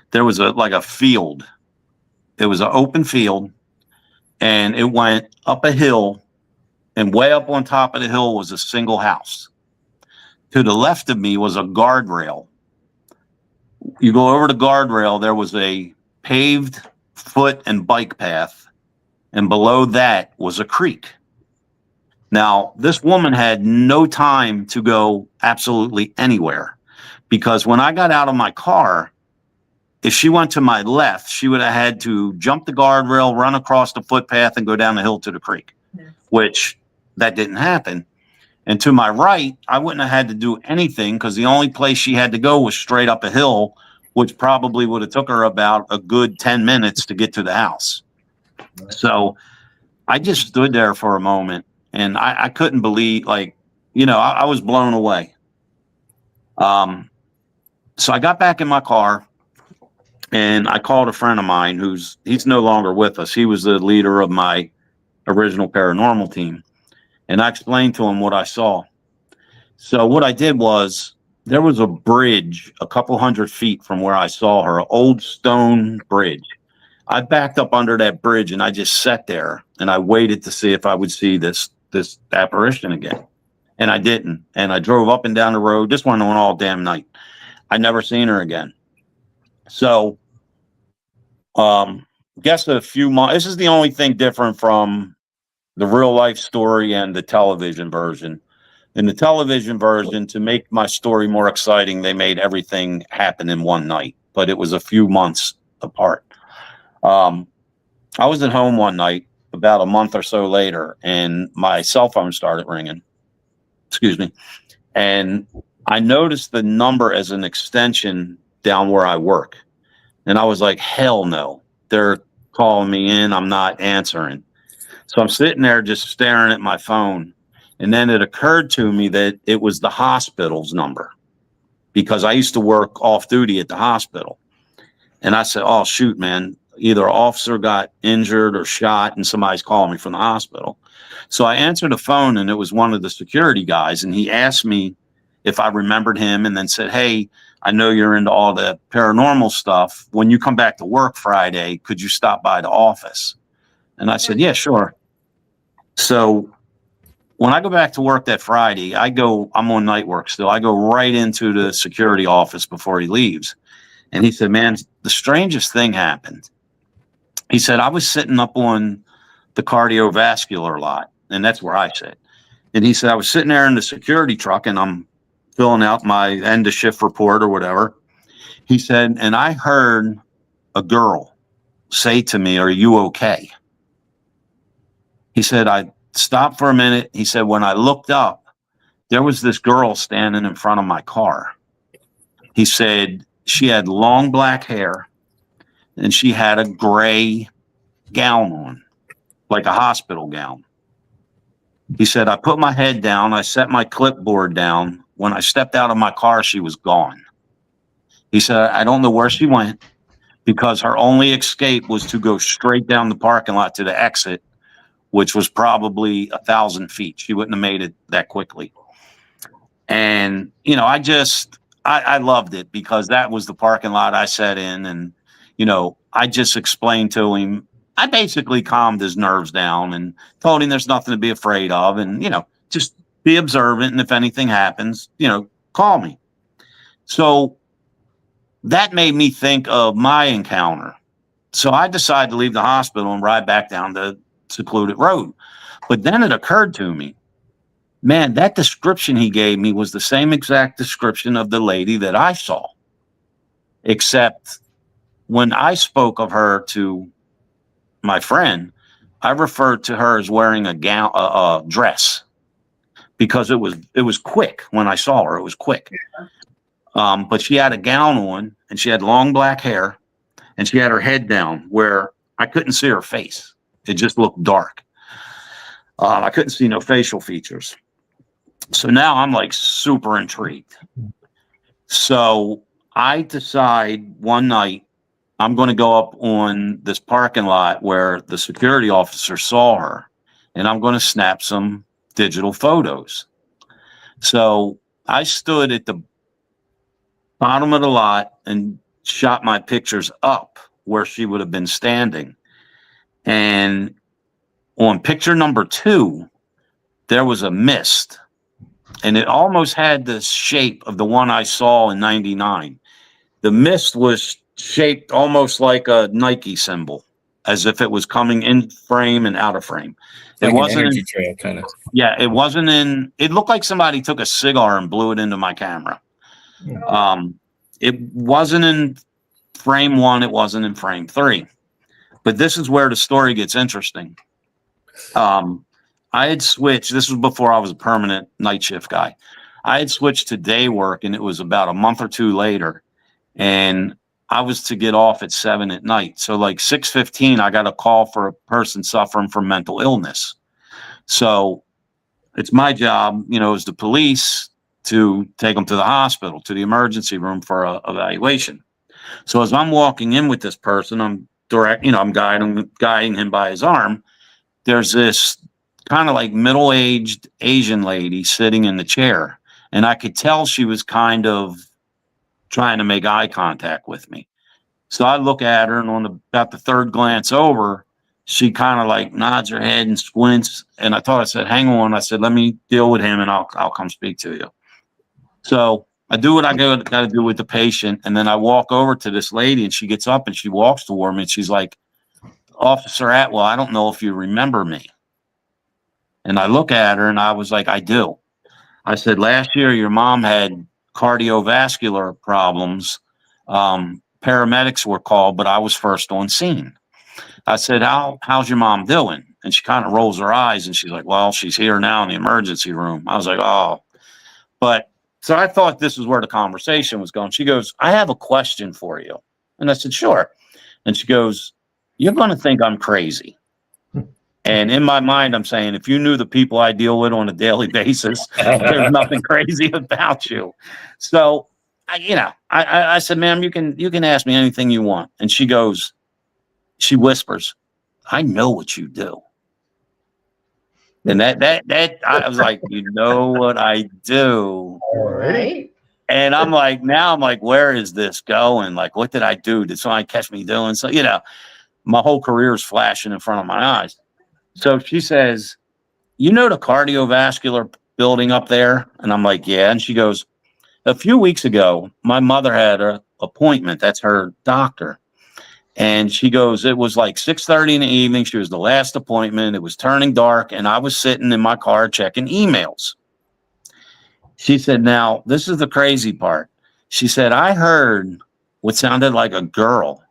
there was a field. It was an open field, and it went up a hill, and way up on top of the hill was a single house. To the left of me was a guardrail. You go over the guardrail, there was a paved foot and bike path, and below that was a creek. Now, this woman had no time to go absolutely anywhere, because when I got out of my car, if she went to my left, she would have had to jump the guardrail, run across the footpath, and go down the hill to the creek, which that didn't happen. And to my right, I wouldn't have had to do anything, because the only place she had to go was straight up a hill, which probably would have took her about a good 10 minutes to get to the house. So I just stood there for a moment, and I couldn't believe, I was blown away. So I got back in my car, and I called a friend of mine he's no longer with us. He was the leader of my original paranormal team. And I explained to him what I saw. So what I did was, there was a bridge a couple 100 feet from where I saw her, an old stone bridge. I backed up under that bridge and I just sat there and I waited to see if I would see this apparition again. And I didn't. And I drove up and down the road. This went on all damn night. I never seen her again. So, guess a few months. This is the only thing different from the real life story and the television version. In the television version, to make my story more exciting, they made everything happen in one night, but it was a few months apart. I was at home one night about a month or so later, and my cell phone started ringing. Excuse me. And I noticed the number as an extension down where I work. And I was like, hell no, they're calling me in. I'm not answering. So I'm sitting there just staring at my phone. And then it occurred to me that it was the hospital's number, because I used to work off duty at the hospital. And I said, oh, shoot, man, either an officer got injured or shot and somebody's calling me from the hospital. So I answered the phone, and it was one of the security guys. And he asked me if I remembered him, and then said, hey, I know you're into all the paranormal stuff. When you come back to work Friday, could you stop by the office? And I said, yeah, sure. So when I go back to work that Friday, I'm on night work still. I go right into the security office before he leaves. And he said, man, the strangest thing happened. He said, I was sitting up on the cardiovascular lot, and that's where I sit. And he said, I was sitting there in the security truck, and I'm filling out my end of shift report or whatever. He said, and I heard a girl say to me, are you okay? He said, I stopped for a minute. He said, when I looked up, there was this girl standing in front of my car. He said, she had long black hair. and she had a gray gown on, like a hospital gown. He said, I put my head down. I set my clipboard down. When I stepped out of my car, she was gone. He said, I don't know where she went because her only escape was to go straight down the parking lot to the exit, which was probably 1,000 feet. She wouldn't have made it that quickly. And, you know, I loved it because that was the parking lot I sat in. And, you know, I just explained to him, I basically calmed his nerves down and told him there's nothing to be afraid of. And, you know, just be observant. And if anything happens, you know, call me. So that made me think of my encounter. So I decided to leave the hospital and ride back down the secluded road. But then it occurred to me, man, that description he gave me was the same exact description of the lady that I saw. Except when I spoke of her to my friend, I referred to her as wearing a gown, a dress, because it was quick when I saw her. It was quick. But she had a gown on and she had long black hair and she had her head down where I couldn't see her face. It just looked dark. I couldn't see no facial features. So now I'm like super intrigued. So I decide one night I'm going to go up on this parking lot where the security officer saw her, and I'm going to snap some digital photos. So I stood at the bottom of the lot and shot my pictures up where she would have been standing. And on picture number 2, there was a mist, and it almost had the shape of the one I saw in 99. The mist was shaped almost like a Nike symbol, as if it was coming in frame and out of frame. Like it wasn't an energy trail, kind of. Yeah, it wasn't in. It looked like somebody took a cigar and blew it into my camera. It wasn't in frame 1. It wasn't in frame 3. But this is where the story gets interesting. I had switched. This was before I was a permanent night shift guy. I had switched to day work, and it was about a month or 2 later. And I was to get off at 7 at night. So like 6:15, I got a call for a person suffering from mental illness. So it's my job, you know, as the police, to take them to the hospital, to the emergency room for a evaluation. So as I'm walking in with this person, I'm guiding him by his arm. There's this kind of like middle-aged Asian lady sitting in the chair. And I could tell she was kind of trying to make eye contact with me. So I look at her, and on about the 3rd glance over, she kind of like nods her head and squints. And I said, hang on. I said, let me deal with him and I'll come speak to you. So I do what I got to do with the patient. And then I walk over to this lady, and she gets up and she walks toward me, and she's like, Officer Atwell, I don't know if you remember me. And I look at her and I was like, I do. I said, last year your mom had cardiovascular problems. Paramedics were called, but I was first on scene. I said, how's your mom doing? And she kind of rolls her eyes and she's like, well, she's here now in the emergency room. I was like, oh. But so I thought this is where the conversation was going. She goes, I have a question for you. And I said, sure. And she goes, you're going to think I'm crazy. And in my mind, I'm saying, if you knew the people I deal with on a daily basis, there's nothing crazy about you. So, I said, ma'am, you can ask me anything you want. And she whispers, I know what you do. And that I was like, you know what I do? Right. And I'm like, where is this going? Like, what did I do? Did somebody catch me doing? So, my whole career is flashing in front of my eyes. So she says, you know the cardiovascular building up there? And I'm like, yeah. And she goes, a few weeks ago, my mother had an appointment. That's her doctor. And she goes, it was like 6:30 in the evening. She was the last appointment. It was turning dark. And I was sitting in my car checking emails. She said, now, this is the crazy part. She said, I heard what sounded like a girl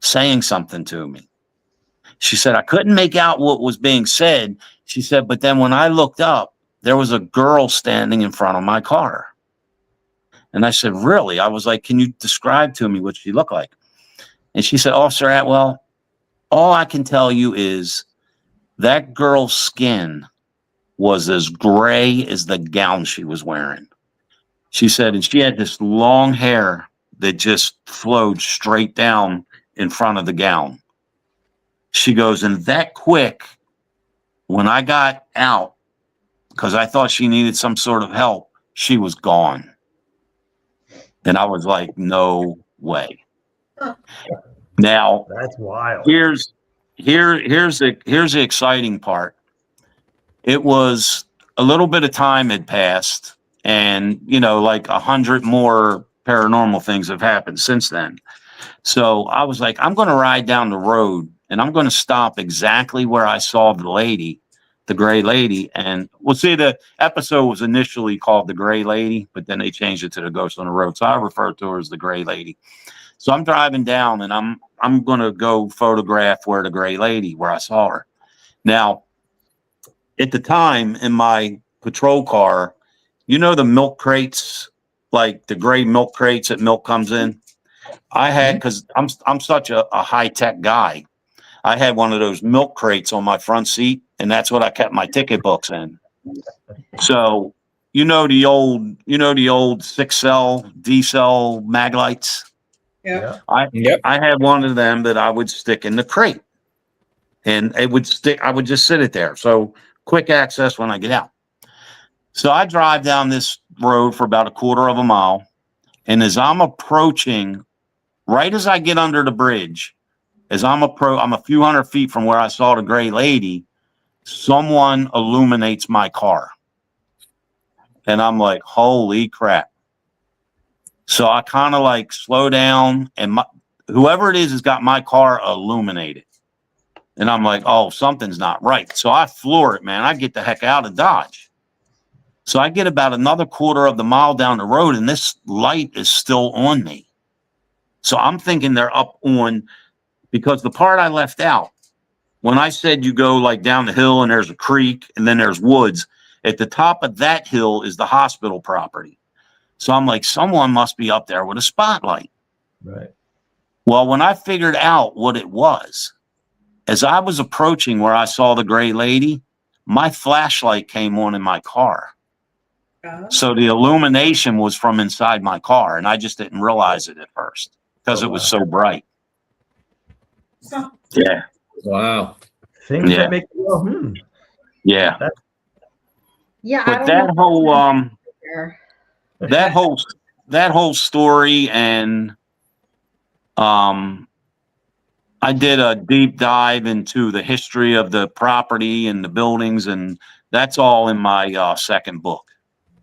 saying something to me. She said, I couldn't make out what was being said. She said, but then when I looked up, there was a girl standing in front of my car. And I said, really? I was like, can you describe to me what she looked like? And she said, Officer Atwell, all I can tell you is that girl's skin was as gray as the gown she was wearing. She said, and she had this long hair that just flowed straight down in front of the gown. She goes, and that quick, when I got out, because I thought she needed some sort of help, she was gone. And I was like, no way. Now, That's wild. here's the exciting part. It was a little bit of time had passed, and like 100 more paranormal things have happened since then. So I was like, I'm going to ride down the road and I'm going to stop exactly where I saw the lady, the gray lady. And we'll see, the episode was initially called The Gray Lady, but then they changed it to The Ghost on the Road. So I refer to her as the Gray Lady. So I'm driving down and I'm going to go photograph where I saw her. Now, at the time in my patrol car, the milk crates, like the gray milk crates that milk comes in. I had, because I'm such a high-tech guy, I had one of those milk crates on my front seat, and that's what I kept my ticket books in. So, the old 6-cell, D-cell mag lights? Yeah. I had one of them that I would stick in the crate, and I would just sit it there. So quick access when I get out. So I drive down this road for about a quarter of a mile. And as I'm approaching, right as I get under the bridge, I'm a few hundred feet from where I saw the gray lady, someone illuminates my car. And I'm like, holy crap. So I kind of like slow down, and whoever it is has got my car illuminated. And I'm like, oh, something's not right. So I floor it, man. I get the heck out of Dodge. So I get about another quarter of the mile down the road, and this light is still on me. So I'm thinking they're up on, because the part I left out, when I said you go like down the hill and there's a creek and then there's woods, at the top of that hill is the hospital property. So I'm like, someone must be up there with a spotlight. Right. Well, when I figured out what it was, as I was approaching where I saw the gray lady, my flashlight came on in my car. So the illumination was from inside my car, and I just didn't realize it at first because it was so bright. Yeah. Wow. Things that make you go, Yeah. Yeah. But that whole story, and I did a deep dive into the history of the property and the buildings, and that's all in my second book.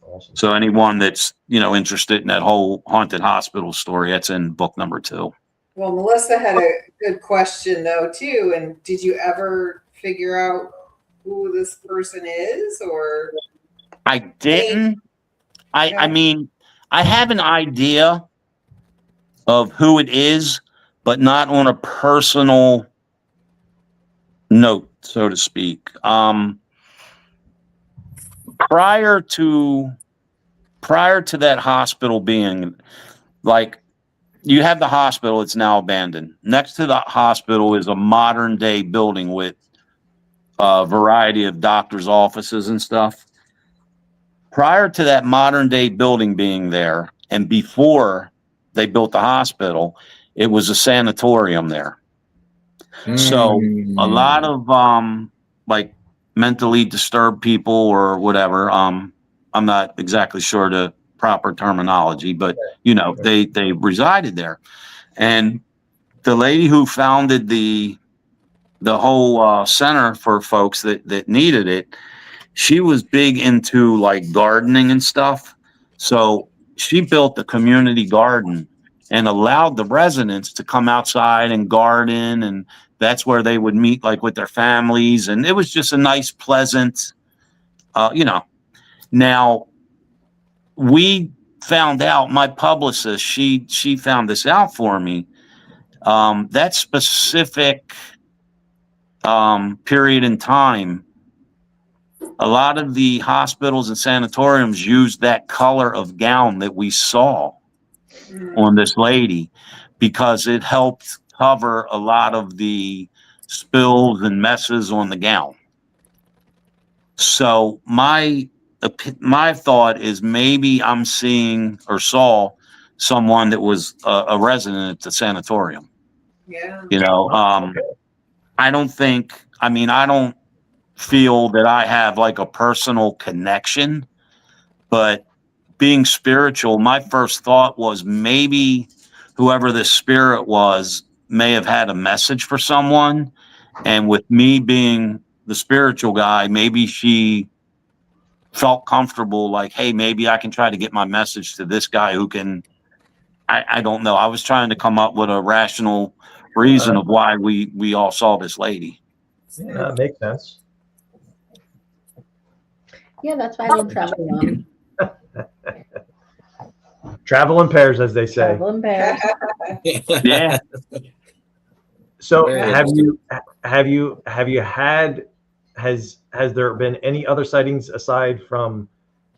Awesome. So anyone that's interested in that whole haunted hospital story, that's in book number 2. Well, Melissa had a good question though too. And did you ever figure out who this person is, or? I didn't. I mean, I have an idea of who it is, but not on a personal note, so to speak. Prior to that hospital being, like, you have the hospital, it's now abandoned. Next to the hospital is a modern day building with a variety of doctors' offices and stuff. Prior to that modern day building being there, and before they built the hospital, it was a sanatorium there. So a lot of like mentally disturbed people or whatever, I'm not exactly sure the proper terminology, but they resided there. And the lady who founded the whole center for folks that needed it, she was big into like gardening and stuff. So she built the community garden and allowed the residents to come outside and garden, and that's where they would meet, like, with their families. And it was just a nice, pleasant, Now, we found out, my publicist, she found this out for me. That specific period in time, a lot of the hospitals and sanatoriums used that color of gown that we saw on this lady because it helped cover a lot of the spills and messes on the gown. So my thought is maybe I'm seeing or saw someone that was a resident at the sanatorium. Yeah. You know, I don't feel that I have like a personal connection, but being spiritual, my first thought was maybe whoever this spirit was may have had a message for someone. And with me being the spiritual guy, maybe she felt comfortable, like, hey, maybe I can try to get my message to this guy who can, I don't know. I was trying to come up with a rational reason of why we all saw this lady. Yeah, that makes sense. Yeah, that's why I don't travel alone. Travel in pairs, as they say. Travel in pairs. Yeah. So Very has there been any other sightings aside from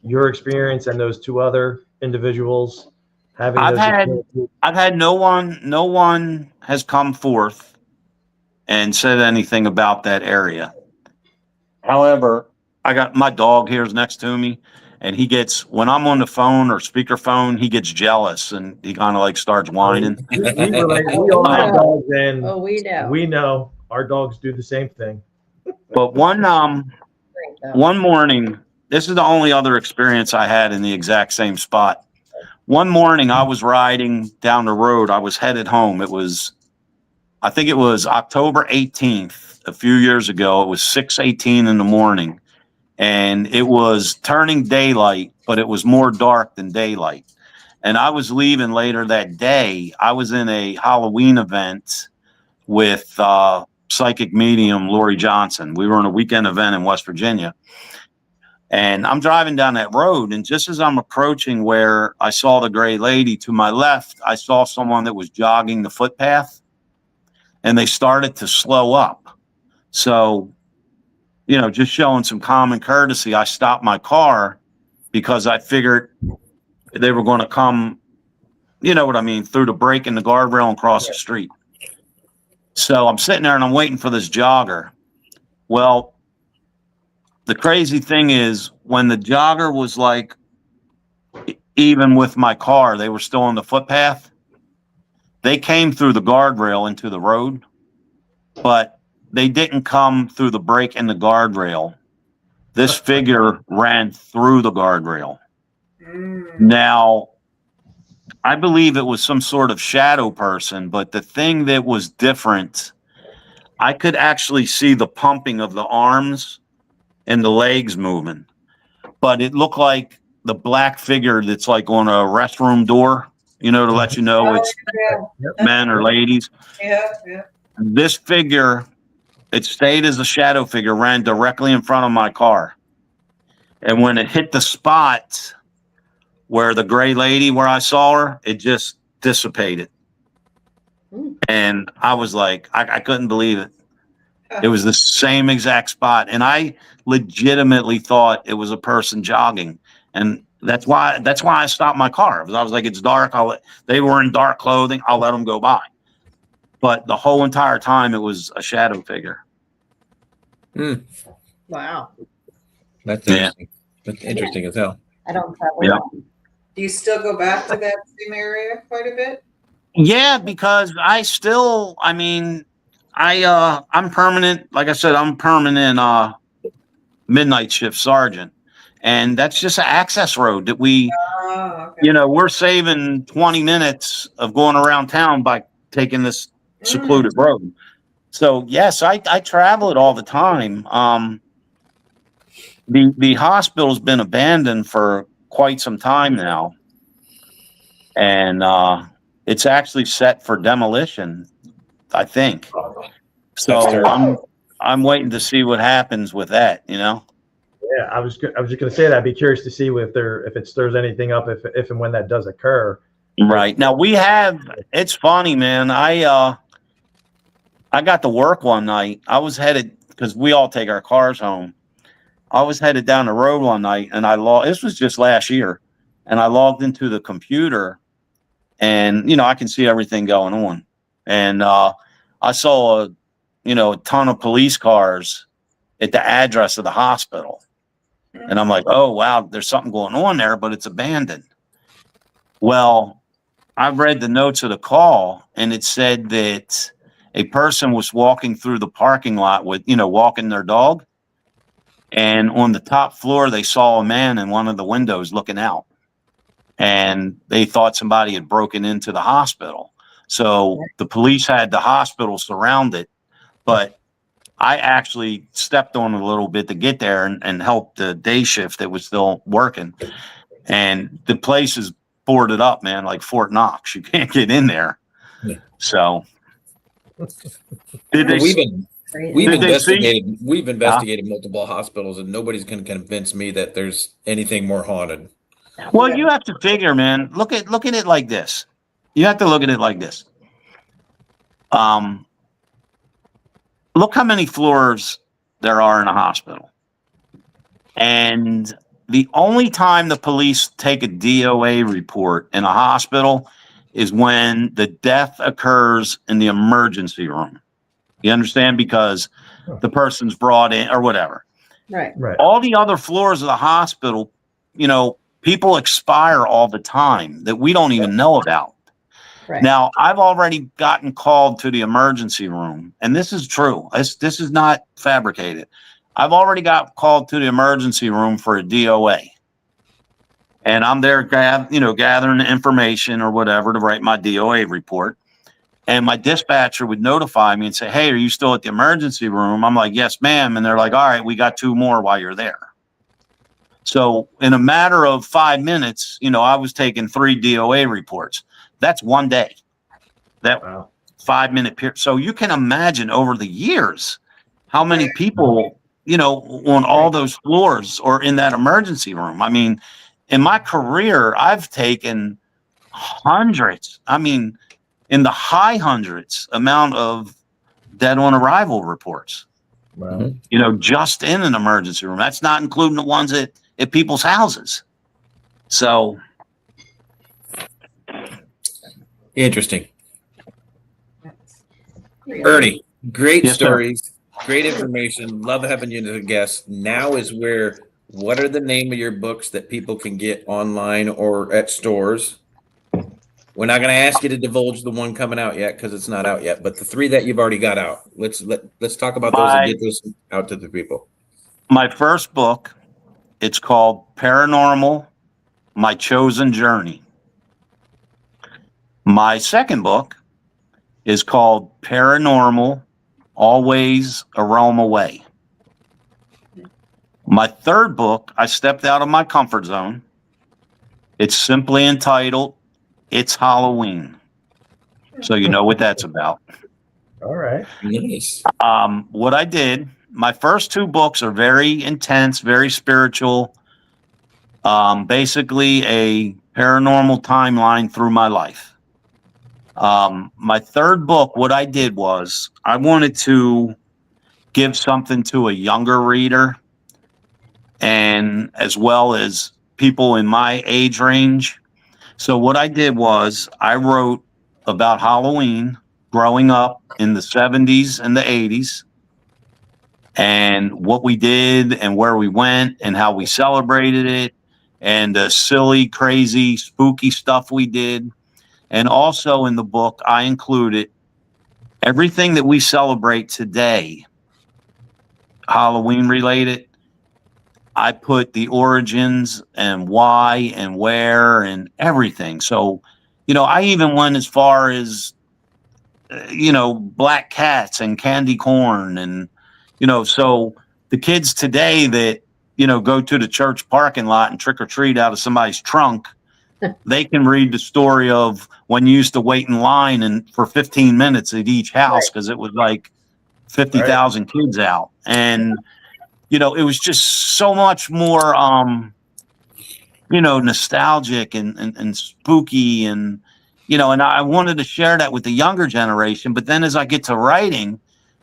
your experience and those two other individuals having I've those had experiences? I've had no one has come forth and said anything about that area. However, I got my dog here is next to me, and he gets, when I'm on the phone or speakerphone, he gets jealous and he kind of like starts whining. We all have dogs, and Oh, we know. we know our dogs do the same thing. But one morning, this is the only other experience I had in the exact same spot. One morning I was riding down the road. I was headed home. I think it was October 18th, a few years ago. It was 6:18 in the morning, and it was turning daylight, but it was more dark than daylight. And I was leaving later that day. I was in a Halloween event with psychic medium Lori Johnson. We were on a weekend event in West Virginia. And I'm driving down that road, and just as I'm approaching where I saw the gray lady, to my left, I saw someone that was jogging the footpath, and they started to slow up. So, you know, just showing some common courtesy, I stopped my car because I figured they were going to come, you know what I mean, through the break in the guardrail and cross the street. So I'm sitting there and I'm waiting for this jogger. Well, the crazy thing is, when the jogger was like, even with my car, they were still on the footpath. They came through the guardrail into the road, but they didn't come through the break in the guardrail. This figure ran through the guardrail. Now, I believe it was some sort of shadow person, but the thing that was different, I could actually see the pumping of the arms and the legs moving, but it looked like the black figure that's like on a restroom door, you know, to let you know it's men or ladies. Yeah. This figure, it stayed as a shadow figure, ran directly in front of my car. And when it hit the spot where the gray lady, where I saw her, it just dissipated. And I was like, I couldn't believe it. It was the same exact spot. And I legitimately thought it was a person jogging. And that's why I stopped my car. I was like, it's dark. They were in dark clothing. I'll let them go by. But the whole entire time, it was a shadow figure. Wow. That's interesting. That's interesting as hell. I don't travel Yeah. alone. Do you still go back to that same area quite a bit? Yeah, because I'm permanent. Like I said, I'm permanent midnight shift sergeant. And that's just an access road that we, you know, we're saving 20 minutes of going around town by taking this secluded road. So yes, I travel it all the time. The hospital's been abandoned for quite some time now. And it's actually set for demolition, I think. So I'm waiting to see what happens with that, you know. Yeah, I was just going to say that. I'd be curious to see if it stirs anything up if and when that does occur. Right. Now it's funny, man. I got to work one night. I was headed, because we all take our cars home. I was headed down the road one night, and this was just last year, and I logged into the computer, and, you know, I can see everything going on. And I saw a ton of police cars at the address of the hospital. And I'm like, oh, wow, there's something going on there, but it's abandoned. Well, I read the notes of the call, and it said that a person was walking through the parking lot with, walking their dog. And on the top floor, they saw a man in one of the windows looking out. And they thought somebody had broken into the hospital. So the police had the hospital surrounded, but I actually stepped on it a little bit to get there and help the day shift that was still working. And the place is boarded up, man, like Fort Knox. You can't get in there. Yeah. So we've investigated multiple hospitals, and nobody's can convince me that there's anything more haunted. Well, you have to figure, man, look at it like this. You have to look at it like this. Look how many floors there are in a hospital. And the only time the police take a DOA report in a hospital is when the death occurs in the emergency room. You understand? Because the person's brought in or whatever. Right. All the other floors of the hospital, people expire all the time that we don't even know about. Right. Now, I've already gotten called to the emergency room, and this is true. This is not fabricated. I've already got called to the emergency room for a DOA. And I'm there gathering the information or whatever to write my DOA report. And my dispatcher would notify me and say, hey, are you still at the emergency room? I'm like, yes, ma'am. And they're like, all right, we got 2 more while you're there. So in a matter of 5 minutes, I was taking 3 DOA reports. That's one day. That 5-minute period. So you can imagine over the years how many people, on all those floors or in that emergency room. I mean, in my career, I've taken hundreds. I mean, in the high hundreds amount of dead on arrival reports. Wow. Just in an emergency room. That's not including the ones at people's houses. So interesting. Ernie, great stories, great information. Love having you as a guest. Now is where, what are the name of your books that people can get online or at stores? We're not going to ask you to divulge the one coming out yet because it's not out yet, but the 3 that you've already got out. Let's talk about those and get those out to the people. My first book, it's called Paranormal, My Chosen Journey. My second book is called Paranormal, Always a Realm Away. My third book, I stepped out of my comfort zone. It's simply entitled, It's Halloween. So you know what that's about. All right. Nice. What I did, my first 2 books are very intense, very spiritual. Basically a paranormal timeline through my life. My third book, what I did was I wanted to give something to a younger reader, and as well as people in my age range. So what I did was I wrote about Halloween growing up in the 70s and the 80s, and what we did and where we went and how we celebrated it, and the silly, crazy, spooky stuff we did. And also in the book, I included everything that we celebrate today, Halloween related. I put the origins and why and where and everything. So, I even went as far as, black cats and candy corn. And, so the kids today that, go to the church parking lot and trick or treat out of somebody's trunk, they can read the story of when you used to wait in line and for 15 minutes at each house because it was like 50,000 kids out. And, it was just so much more, nostalgic and spooky. And, and I wanted to share that with the younger generation. But then as I get to writing,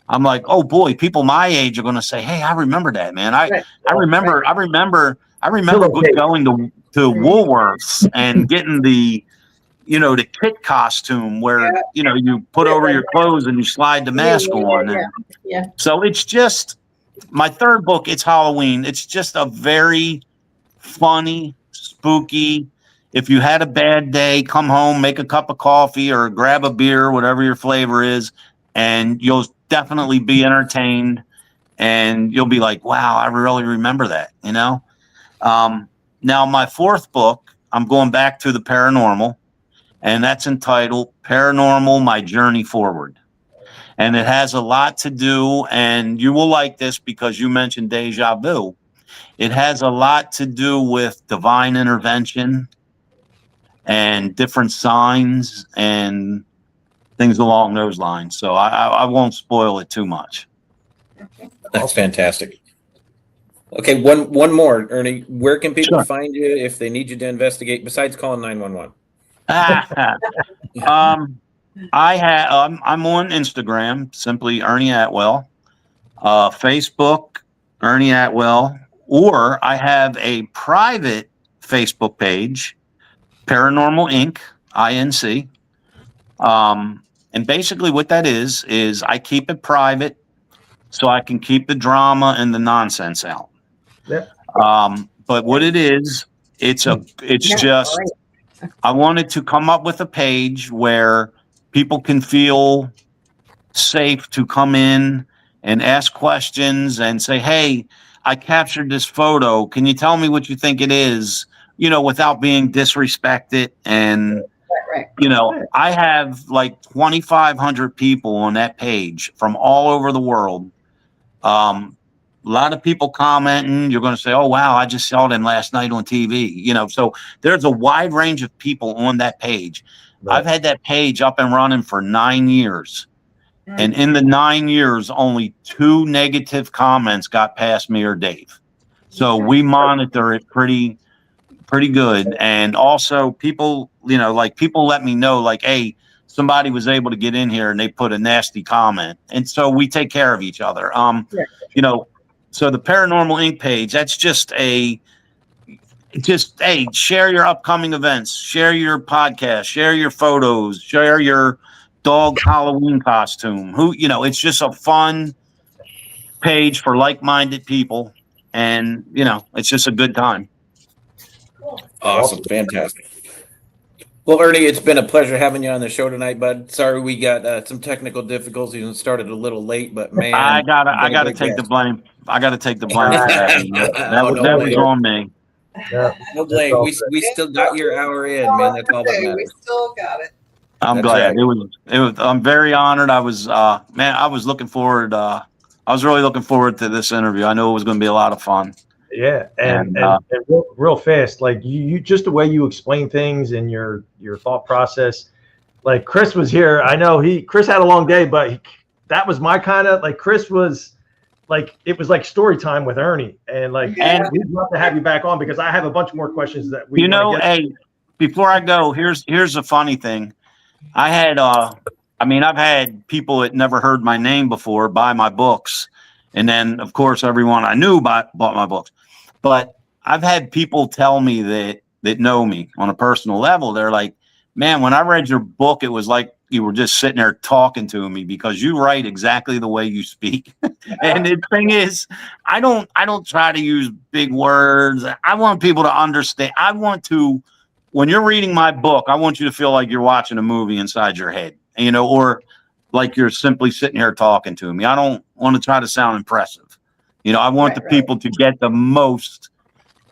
I'm like, oh boy, people my age are going to say, hey, I remember that, man. I remember going to Woolworths and getting the, the kit costume where, Yeah. you put over your clothes and you slide the mask on. And Yeah. so it's just my third book. It's Halloween. It's just a very funny, spooky. If you had a bad day, come home, make a cup of coffee or grab a beer, whatever your flavor is, and you'll definitely be entertained. And you'll be like, wow, I really remember that, Now, my fourth book, I'm going back to the paranormal, and that's entitled Paranormal, My Journey Forward. And it has a lot to do, and you will like this because you mentioned deja vu. It has a lot to do with divine intervention and different signs and things along those lines. So I won't spoil it too much. That's fantastic. Okay, one more, Ernie. Where can people Sure. find you if they need you to investigate besides calling 911? I'm on Instagram, simply Ernie Atwell, Facebook, Ernie Atwell, or I have a private Facebook page, Paranormal Inc., INC. And basically what that is I keep it private so I can keep the drama and the nonsense out. Yeah. But what it is, it's just, I wanted to come up with a page where people can feel safe to come in and ask questions and say, hey, I captured this photo. Can you tell me what you think it is? Without being disrespected. And, I have like 2,500 people on that page from all over the world. A lot of people commenting. You're going to say, oh, wow, I just saw them last night on TV. So there's a wide range of people on that page. Right. I've had that page up and running for 9 years. And in the 9 years, only 2 negative comments got past me or Dave. So we monitor it pretty good. And also people, people let me know like, hey, somebody was able to get in here and they put a nasty comment. And so we take care of each other. So the Paranormal Inc. page, that's just hey, share your upcoming events, share your podcast, share your photos, share your dog Halloween costume. It's just a fun page for like-minded people. And, it's just a good time. Awesome. Fantastic. Well, Ernie, it's been a pleasure having you on the show tonight, bud. Sorry we got some technical difficulties and started a little late, but man, I gotta take the blame. I gotta take the blame for that. That was on me. Yeah. No blame. We still got your hour in, man. That's all that Okay, we matters. still got it. I'm glad. Right. It was. I'm very honored. I was, I was looking forward. I was really looking forward to this interview. I knew it was going to be a lot of fun. Yeah, and real fast, like you just the way you explain things and your thought process. Like Chris was here. I know Chris had a long day, but that was my kind of like Chris was like it was like story time with Ernie, and and we'd love to have you back on because I have a bunch more questions that we. Hey, before I go, here's a funny thing. I had I've had people that never heard my name before buy my books, and then of course everyone I knew bought my books. But I've had people tell me that know me on a personal level. They're like, man, when I read your book, it was like you were just sitting there talking to me because you write exactly the way you speak. And the thing is, I don't try to use big words. I want people to understand. When you're reading my book, I want you to feel like you're watching a movie inside your head, or like you're simply sitting here talking to me. I don't want to try to sound impressive. I want the people to get the most.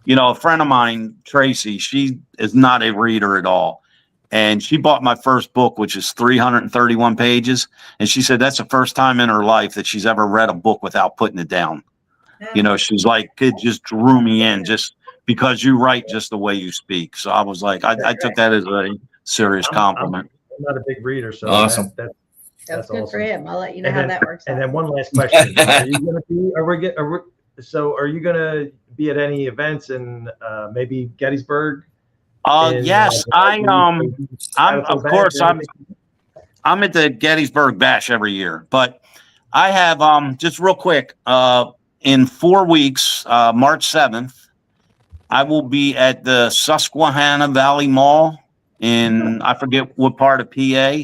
A friend of mine, Tracy, she is not a reader at all. And she bought my first book, which is 331 pages. And she said that's the first time in her life that she's ever read a book without putting it down. She's like, it just drew me in just because you write just the way you speak. So I was like, I took that as a serious compliment. I'm not a big reader, so awesome. That's good awesome. For him. I'll let you know how that works. And then one last question: Are you going to be? Are you going to be at any events in maybe Gettysburg? Yes, I'm of course I'm at the Gettysburg Bash every year, but I have just real quick in 4 weeks, March 7th, I will be at the Susquehanna Valley Mall in, I forget what part of PA.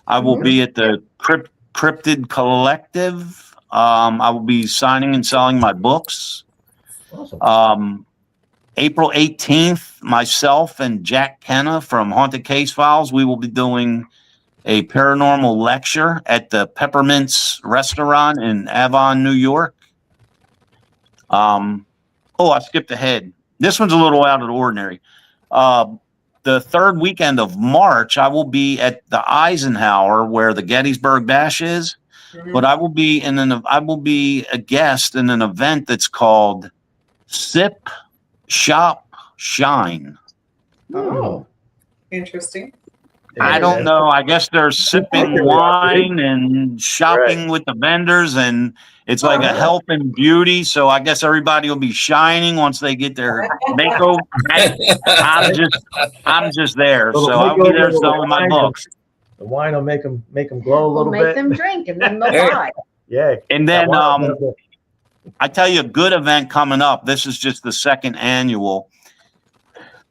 I will be at the Cryptid Collective. I will be signing and selling my books. Awesome. April 18th, myself and Jack Kenna from Haunted Case Files, we will be doing a paranormal lecture at the Peppermints Restaurant in Avon, New York. I skipped ahead. This one's a little out of the ordinary. The third weekend of March, I will be at the Eisenhower where the Gettysburg Bash is, but I will be a guest in an event that's called Sip, Shop, Shine. Oh, interesting. I don't know. I guess they're sipping wine and shopping with the vendors, and it's like a health and beauty. So I guess everybody will be shining once they get their makeover. I'm just there. So I'll be there selling my books. The wine will make them glow a little bit. Make them drink, and then they'll buy. Yeah. And then I tell you a good event coming up. This is just the second annual.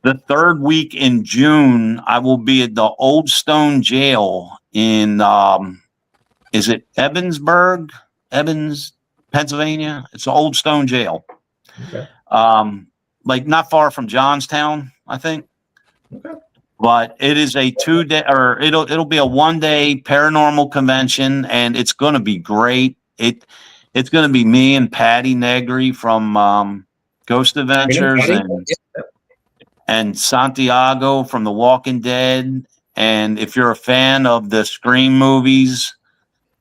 The third week in June, I will be at the Old Stone Jail in, is it Evans, Pennsylvania? It's the Old Stone Jail. Okay. Like not far from Johnstown, I think. Okay. But it is a 2-day, or it'll be a 1-day paranormal convention, and it's going to be great. It's going to be me and Patty Negri from Ghost Adventures and Santiago from The Walking Dead. And if you're a fan of the Scream movies,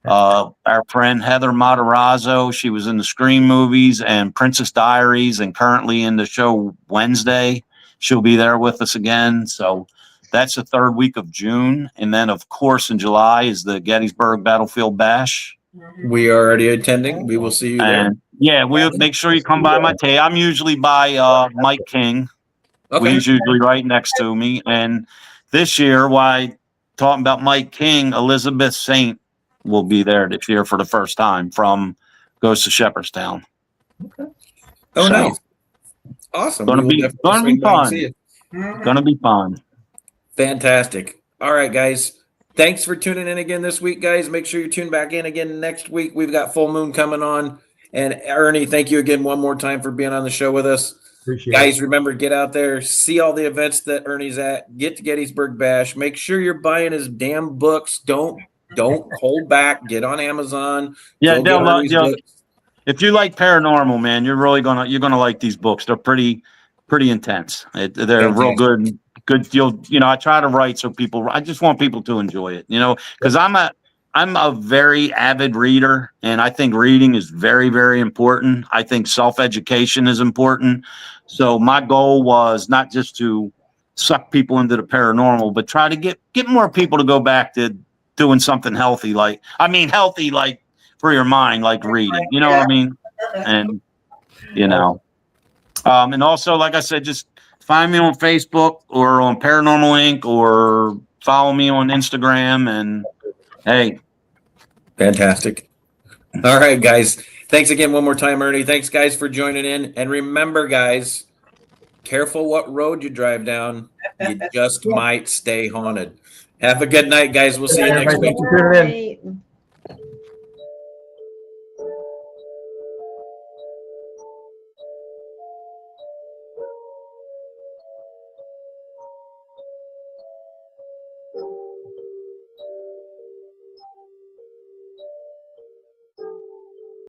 our friend Heather Matarazzo, she was in the Scream movies and Princess Diaries and currently in the show Wednesday. She'll be there with us again. So that's the third week of June. And then, of course, in July is the Gettysburg Battlefield Bash. We are already attending. We will see you there. And yeah, we'll make sure you come by my table. I'm usually by Mike King. Okay. He's usually right next to me. And this year, why talking about Mike King, Elizabeth Saint will be there this year for the first time from Ghost of Shepherdstown. Okay. Oh, So, nice. Awesome. Gonna We be will definitely fun. swing by and see it. Gonna be fun. Fantastic. All right, guys. Thanks for tuning in again this week, guys. Make sure you tune back in again next week. We've got Full Moon coming on. And Ernie, thank you again one more time for being on the show with us. Appreciate Guys, it. remember, get out there, see all the events that Ernie's at, get to Gettysburg Bash. Make sure you're buying his damn books. Don't hold back. Get on Amazon. Yeah, Go get Ernie's books. if you like paranormal, man, you're gonna like these books. They're pretty intense. They're real good. Good deal. I try to write so I just want people to enjoy it. Because I'm a very avid reader, and I think reading is very, very important. I think self-education is important. So my goal was not just to suck people into the paranormal, but try to get more people to go back to doing something healthy, like for your mind, like reading. You know what I mean? And and also, like I said, just find me on Facebook or on Paranormal Inc. or follow me on Instagram. And hey, fantastic. All right, guys. Thanks again one more time, Ernie. Thanks, guys, for joining in. And remember, guys, careful what road you drive down. You just might stay haunted. Have a good night, guys. We'll see you next week. Thanks for tuning in.